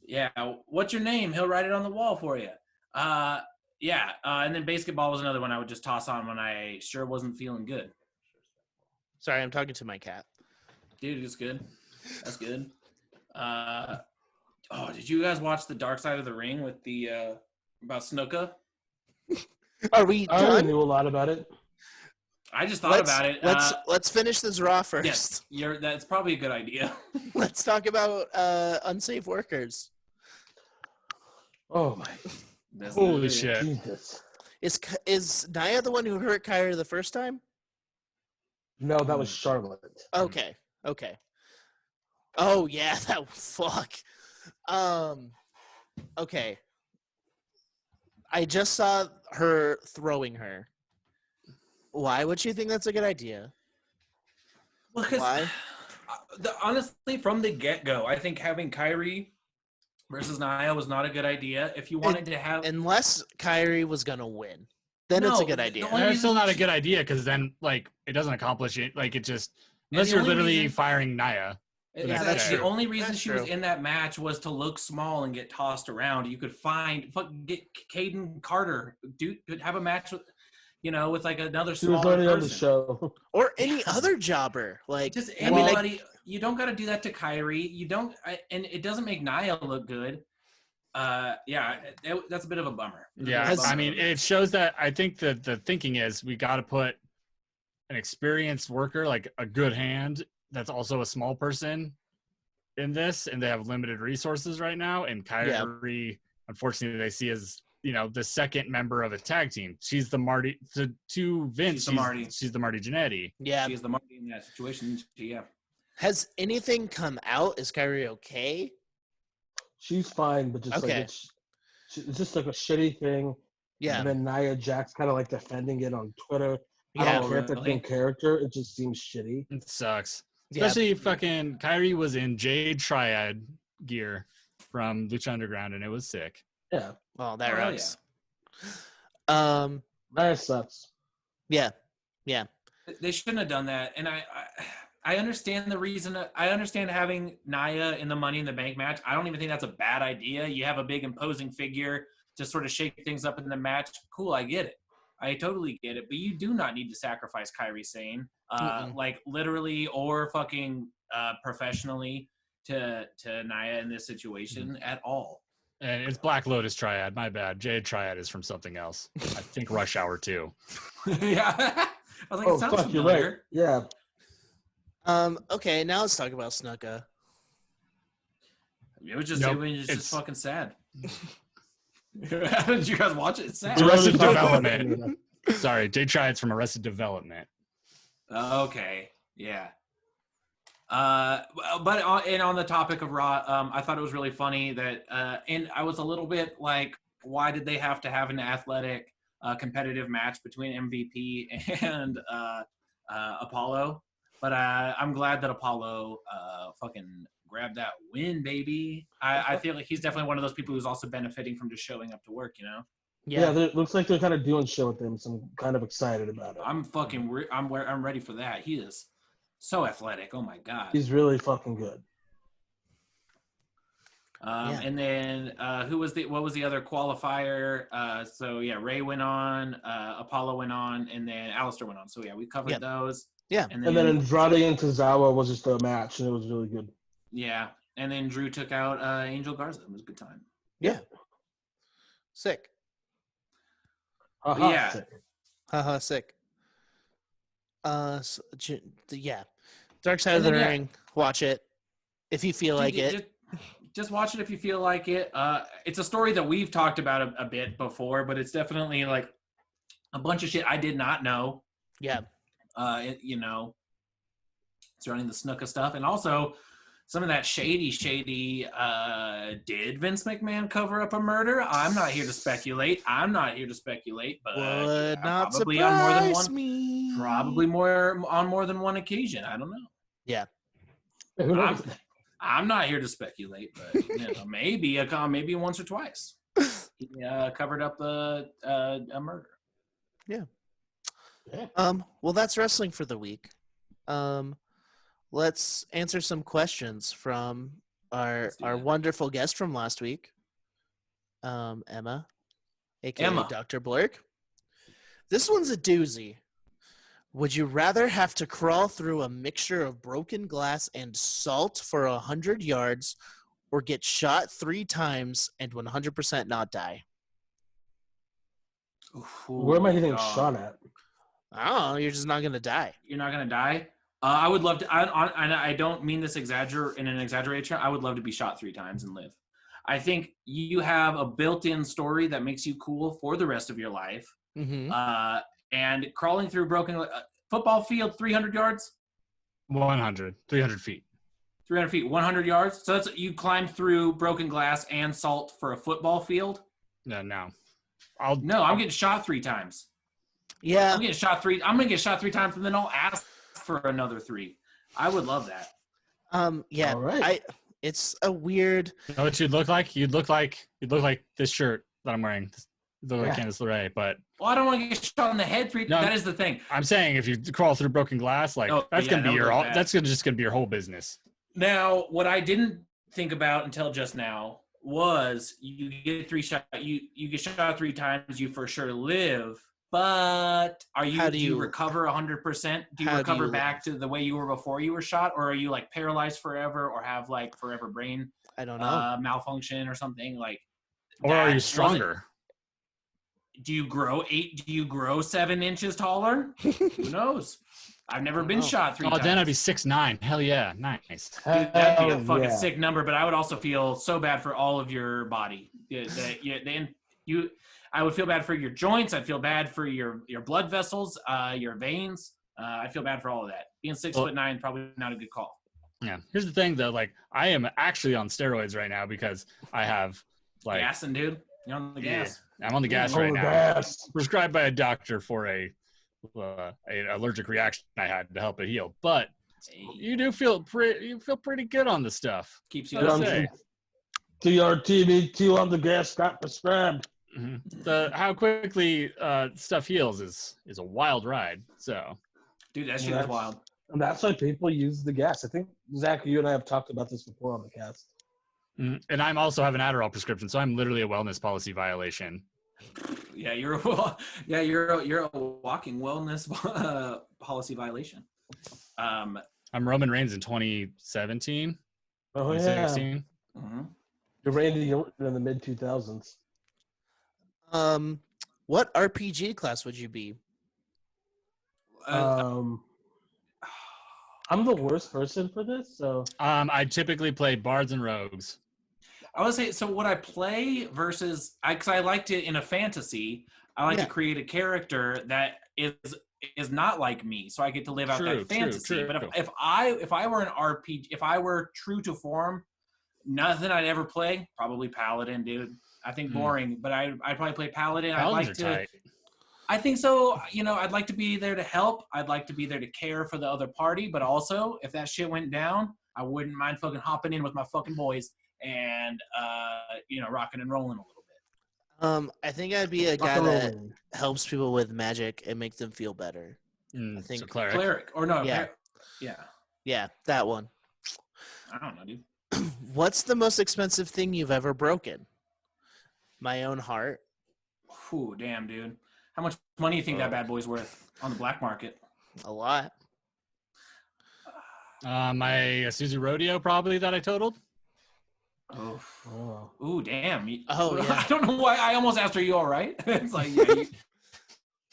Yeah. What's your name? He'll write it on the wall for you. And then Basketball was another one I would just toss on when I sure wasn't feeling good. Sorry, I'm talking to my cat. Dude, it's good. That's good. Did you guys watch The Dark Side of the Ring with the about Snuka? Are we done? I already knew a lot about it. I just thought about it. Let's finish this Raw first. Yes, that's probably a good idea. Let's talk about unsafe workers. Oh my! Holy shit! Jesus. Is Nia the one who hurt Kyrie the first time? No, that was Charlotte. Okay. Oh yeah, that fuck. Okay. I just saw her throwing her. Why would you think that's a good idea? Well, why? Honestly, from the get-go, I think having Kyrie versus Nia was not a good idea. If you wanted to have, unless Kyrie was gonna win, then it's a good idea. It's still not a good idea because then it doesn't accomplish it. It just unless you're literally firing Nia. Yeah, that's the only reason she was in that match was to look small and get tossed around. You could get Caden Carter, dude, could have a match with, with another smaller person. She was already on the show. Or any other jobber, just anybody. You don't got to do that to Kyrie. You don't, and it doesn't make Nia look good. that's a bit of a bummer. Yeah, I mean, it shows that I think that the thinking is we got to put an experienced worker, like a good hand, that's also a small person in this, and they have limited resources right now. And Kyrie, unfortunately, they see as the second member of a tag team. She's the Marty to Vince. She's the Marty Jannetty. Yeah, she's the Marty in that situation. Yeah. Has anything come out? Is Kyrie okay? She's fine, but just like it's just like a shitty thing. Yeah. And then Nia Jax kind of like defending it on Twitter. Yeah, I don't care if it's in character. It just seems shitty. It sucks. Especially fucking Kyrie was in Jade Triad gear from Lucha Underground, and it was sick. Yeah. Well, that rocks. Yeah. That sucks. Yeah. They shouldn't have done that, and I understand the reason. I understand having Nia in the Money in the Bank match. I don't even think that's a bad idea. You have a big imposing figure to sort of shake things up in the match. Cool, I get it. I totally get it. But you do not need to sacrifice Kairi Sane, like literally or fucking professionally to Nia in this situation at all. And it's Black Lotus Triad. My bad. Jade Triad is from something else. I think Rush Hour 2. Yeah. I was like, it sounds familiar. You're right. Yeah. Okay, now let's talk about Snuka. It was just just fucking sad. Did you guys watch it? It's sad. Arrested Development. Sorry, Jade Triad's from Arrested Development. Okay, yeah. But on the topic of Raw, I thought it was really funny that, and I was a little bit like, why did they have to have an athletic, competitive match between MVP and Apollo? But I'm glad that Apollo fucking grabbed that win, baby. I feel like he's definitely one of those people who's also benefiting from just showing up to work, Yeah, it looks like they're kind of doing shit with him, so I'm kind of excited about it. I'm ready for that. He is so athletic. Oh my god, he's really fucking good. And then what was the other qualifier? Ray went on, Apollo went on, and then Alistair went on. So yeah, we covered those. Yeah, and then Andrade and Tozawa was just a match, and it was really good. Yeah, and then Drew took out Angel Garza. It was a good time. Yeah, sick. Sick. Haha, sick. Dark Side of the Ring. Watch it if you feel like it. Just watch it if you feel like it. It's a story that we've talked about a bit before, but it's definitely like a bunch of shit I did not know. Yeah. Surrounding the Snuka stuff, and also some of that shady. Did Vince McMahon cover up a murder? I'm not here to speculate. But would not probably surprise on more than one. Me. Probably on more than one occasion. I don't know. Yeah. I'm not here to speculate, but maybe once or twice. He covered up a murder. Yeah. Well, that's wrestling for the week. Let's answer some questions from our wonderful guest from last week, Emma, aka Dr. Blurk. This one's a doozy. Would you rather have to crawl through a mixture of broken glass and salt for 100 yards, or get shot 3 times and 100% not die? Where am I getting shot at? I don't know. You're just not going to die. You're not going to die? I would love to, I don't mean this in an exaggeration. I would love to be shot 3 times and live. I think you have a built-in story that makes you cool for the rest of your life. Mm-hmm. And crawling through broken football field, 300 yards? 300 feet. 300 feet, 100 yards? So you climb through broken glass and salt for a football field? No. I'm getting shot 3 times. Yeah. I'm going to get shot 3 times, and then I'll ask for another 3. I would love that. Yeah. All right. It's a weird. You know what you'd look like? You'd look like this shirt that I'm wearing. You look like Candice LeRae, but. Well, I don't want to get shot in the head 3 times. That is the thing. I'm saying if you crawl through broken glass, that's just gonna be your whole business. Now, what I didn't think about until just now was you get 3 shots. You get shot 3 times, you for sure live. But do you recover 100%? Do you recover back to the way you were before you were shot, or are you like paralyzed forever, or have like forever brain? I don't know. Malfunction or something like. Or are you stronger? Do you grow 7 inches taller? Who knows? I've never been shot 3 times. Oh, then I'd be 6'9". Hell yeah, nice. Dude, that'd be a fucking sick number. But I would also feel so bad for all of your body. I would feel bad for your joints. I'd feel bad for your blood vessels, your veins. I'd feel bad for all of that. Being 6'9" probably not a good call. Yeah. Here's the thing, though. Like, I am actually on steroids right now because I have like gassing, dude. You're on the gas. I'm on the gas right now. Prescribed by a doctor for a allergic reaction I had to help it heal. But you do feel pretty good on the stuff. Keeps you TRTB2 on the gas got prescribed. Mm-hmm. How quickly stuff heals is a wild ride. So, dude, that shit is wild. And that's why people use the gas. I think Zach, you and I have talked about this before on the cast. And I'm also have an Adderall prescription, so I'm literally a wellness policy violation. Yeah, you're a walking wellness policy violation. I'm Roman Reigns in 2017. Oh 2016. Yeah. Mm-hmm. You're Randy Orton in the mid 2000s. What RPG class would you be? I'm the worst person for this, so. I typically play bards and rogues. I would say, so what I play versus, because I like to, in a fantasy, I like to create a character that is not like me, so I get to live out that fantasy. True. But if I were an RPG, if I were true to form, nothing I'd ever play, probably Paladin, dude. I think boring, but I'd probably play Paladin. Paladins are tight. I think so. I'd like to be there to help. I'd like to be there to care for the other party, but also if that shit went down, I wouldn't mind fucking hopping in with my fucking boys and rocking and rolling a little bit. I think I'd be a guy that helps people with magic and makes them feel better. I think so cleric or no, yeah, that one. I don't know, dude. What's the most expensive thing you've ever broken? My own heart. Ooh, damn, dude. How much money do you think that bad boy's worth on the black market? A lot. My Isuzu Rodeo probably that I totaled. Oh. Ooh, damn. Oh, yeah. I don't know why. I almost asked, are you all right? It's like,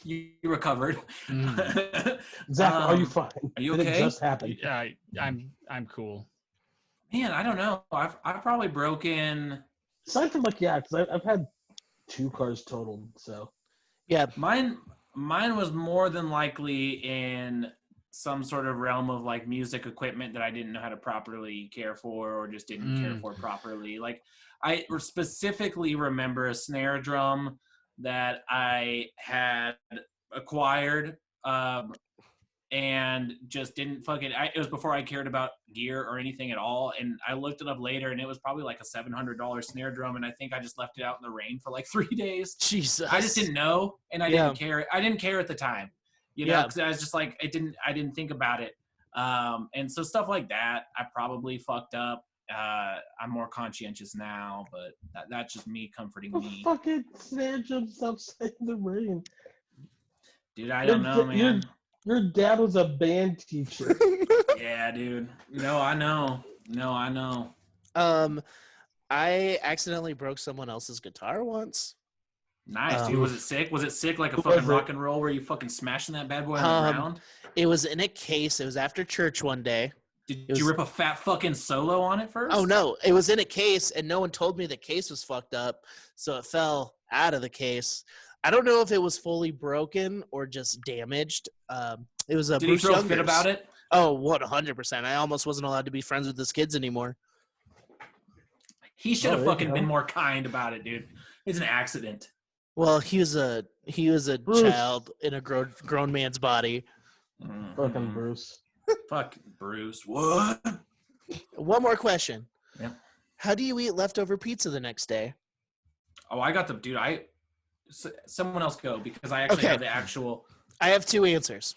you recovered. Zach, are you fine? Are you Did okay? It just happened? Yeah, I'm cool. Man, I don't know. I've probably broken. Aside from because I've had 2 cars totaled, so. Yeah. Mine was more than likely in some sort of realm of like music equipment that I didn't know how to properly care for or just didn't care for properly. Like I specifically remember a snare drum that I had acquired and just didn't it was before I cared about gear or anything at all. And I looked it up later and it was probably like a $700 snare drum. And I think I just left it out in the rain for like 3 days. Jesus. I just didn't know. And I didn't care. I didn't care at the time, because I was just like, I didn't think about it. And so stuff like that, I probably fucked up. I'm more conscientious now, but that's just me comforting me. Fucking snare drums outside in the rain. Dude, I don't know, man. Your dad was a band teacher. Yeah, dude. No, I know. I accidentally broke someone else's guitar once. Nice, dude. Was it sick? Was it sick like a fucking rock and roll where you fucking smashing that bad boy on the ground? It was in a case. It was after church one day. Did you rip a fat fucking solo on it first? Oh, no. It was in a case, and no one told me the case was fucked up, so it fell out of the case. I don't know if it was fully broken or just damaged. It was a Did Bruce he throw a Youngers. fit about it? Oh, 100%. I almost wasn't allowed to be friends with his kids anymore. He should have fucking been more kind about it, dude. It's an accident. Well, he was a child in a grown man's body. Fucking Bruce. Fuck Bruce. What? One more question. Yeah. How do you eat leftover pizza the next day? Oh, I got the dude. Someone else go because I actually have the actual. I have 2 answers.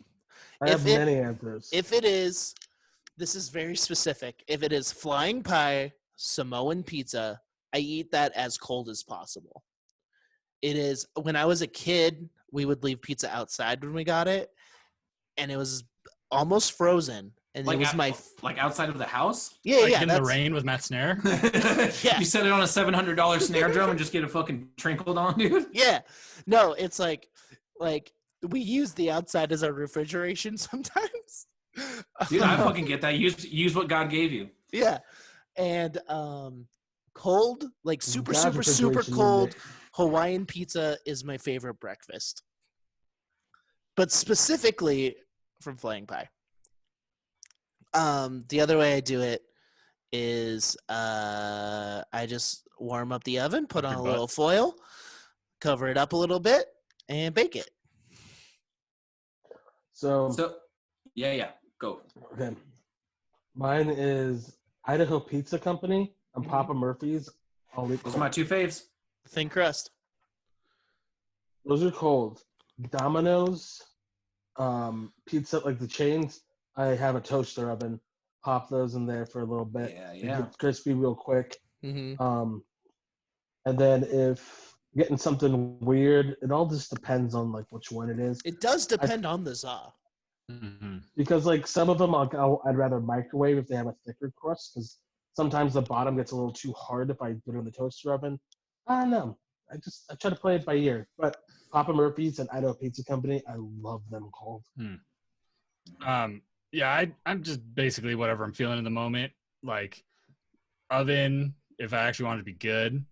I have many answers. If it is, this is very specific. If it is flying pie, Samoan pizza, I eat that as cold as possible. It is, when I was a kid, we would leave pizza outside when we got it, and it was almost frozen, and like it was like outside of the house. Yeah, in the rain with Matt Snare. Yeah. You set it on a $700 snare drum and just get it fucking trinkled on, dude. Yeah, no, it's like we use the outside as our refrigeration sometimes. Dude, I fucking get that. Use what God gave you. Yeah, and cold, like super God, super super refrigeration cold unit. Hawaiian pizza is my favorite breakfast, but specifically from Flying Pie. The other way I do it is I just warm up the oven, put on a little foil, cover it up a little bit, and bake it. So yeah, go. okay. Mine is Idaho Pizza Company and Mhm. Papa Murphy's. Those are my two faves. Thin crust. Those are cold. Domino's pizza, like the chains. I have a toaster oven. Pop those in there for a little bit. They Yeah. get crispy real quick. Mm-hmm. And then if getting something weird, it all just depends on like which one it is. It does depend on the za. Mm-hmm. Because like some of them I'd rather microwave if they have a thicker crust, because sometimes the bottom gets a little too hard if I put it in the toaster oven. I don't know. I try to play it by ear. But Papa Murphy's and Idaho Pizza Company, I love them cold. Yeah, I'm just basically whatever I'm feeling in the moment. Like oven, if I actually want it to be good,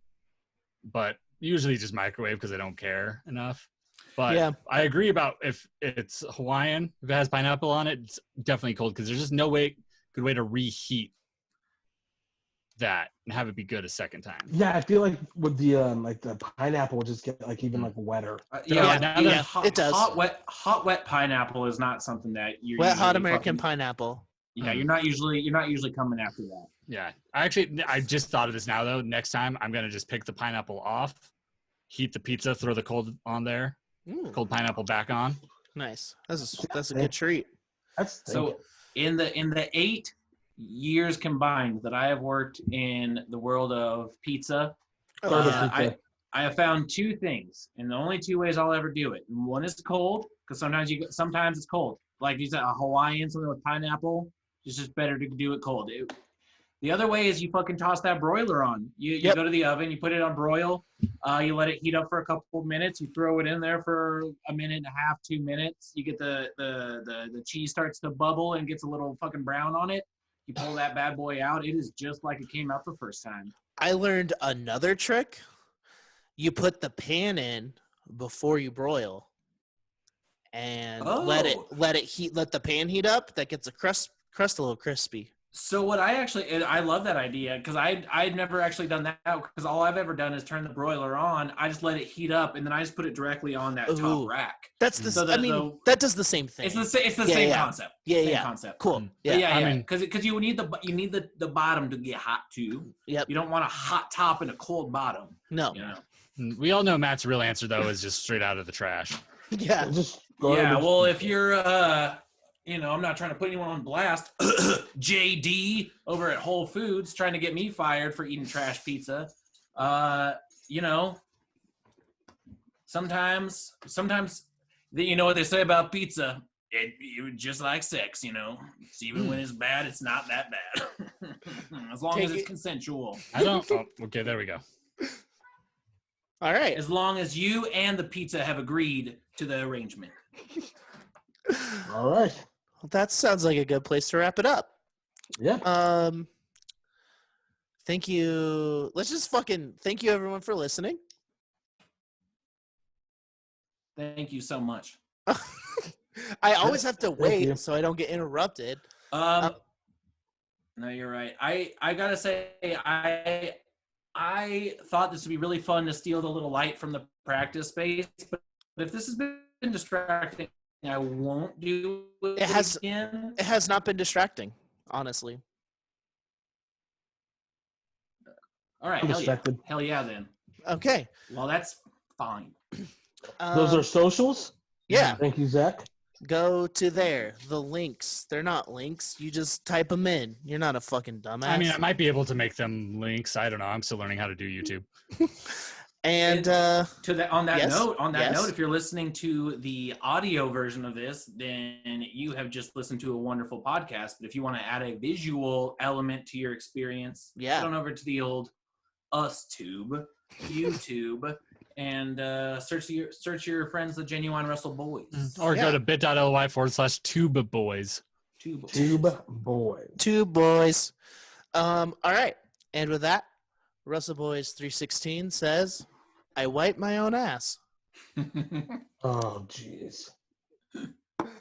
but usually just microwave because I don't care enough. But Yeah. I agree about if it's Hawaiian, if it has pineapple on it, it's definitely cold because there's just no good way to reheat that and have it be good a second time. Yeah, I feel like with the pineapple will just get like even like wetter. It does. Hot wet pineapple is not something that you're Wet hot usually American fucking- pineapple. Yeah, you're not usually coming after that. Yeah, I just thought of this now though. Next time I'm gonna just pick the pineapple off, heat the pizza, throw the cold on there, cold pineapple back on. Nice. That's a good treat. That's So in the 8 years combined that I have worked in the world of pizza, I have found two things, and the only two ways I'll ever do it. One is cold, because sometimes it's cold. Like you said, a Hawaiian, something with pineapple, it's just better to do it cold. The other way is you fucking toss that broiler on. You go to the oven, you put it on broil, you let it heat up for a couple of minutes, you throw it in there for a minute and a half, 2 minutes. You get the cheese starts to bubble and gets a little fucking brown on it. You pull that bad boy out. It is just like it came out the first time. I learned another trick. You put the pan in before you broil, and let the pan heat up. That gets the crust a little crispy. So what I love that idea, because I'd never actually done that, because all I've ever done is turn the broiler on. I just let it heat up, and then I just put it directly on that top rack. That's that does the same thing. It's the same concept. Same concept. Cool. Because you need the bottom to get hot too. Yep. You don't want a hot top and a cold bottom. No. You know? We all know Matt's real answer though is just straight out of the trash. Yeah. Just Well, if you're I'm not trying to put anyone on blast. JD over at Whole Foods trying to get me fired for eating trash pizza. Sometimes you know what they say about pizza. It just like sex, It's even when it's bad, it's not that bad. As long as it's consensual. Okay, there we go. All right. As long as you and the pizza have agreed to the arrangement. All right. Well, that sounds like a good place to wrap it up. Yeah. Thank you. Let's just thank you everyone for listening. Thank you so much. I always have to wait so I don't get interrupted. No, you're right. I gotta say, I thought this would be really fun to steal the little light from the practice space, but if this has been distracting, I won't do it again. It has not been distracting, honestly. All right, hell yeah then. Okay. Well, that's fine. Those are socials? Yeah. Thank you, Zach. Go to there. The links. They're not links. You just type them in. You're not a fucking dumbass. I mean, I might be able to make them links. I don't know. I'm still learning how to do YouTube. And on that yes, note, if you're listening to the audio version of this, then you have just listened to a wonderful podcast. But if you want to add a visual element to your experience, head on over to the old YouTube, and search your friends, the Genuine Wrestleboys. Or go to bit.ly/tube-boys. Tube Boys. Tube Boys. All right. And with that, Wrestleboys 316 says, I wipe my own ass. Oh, jeez.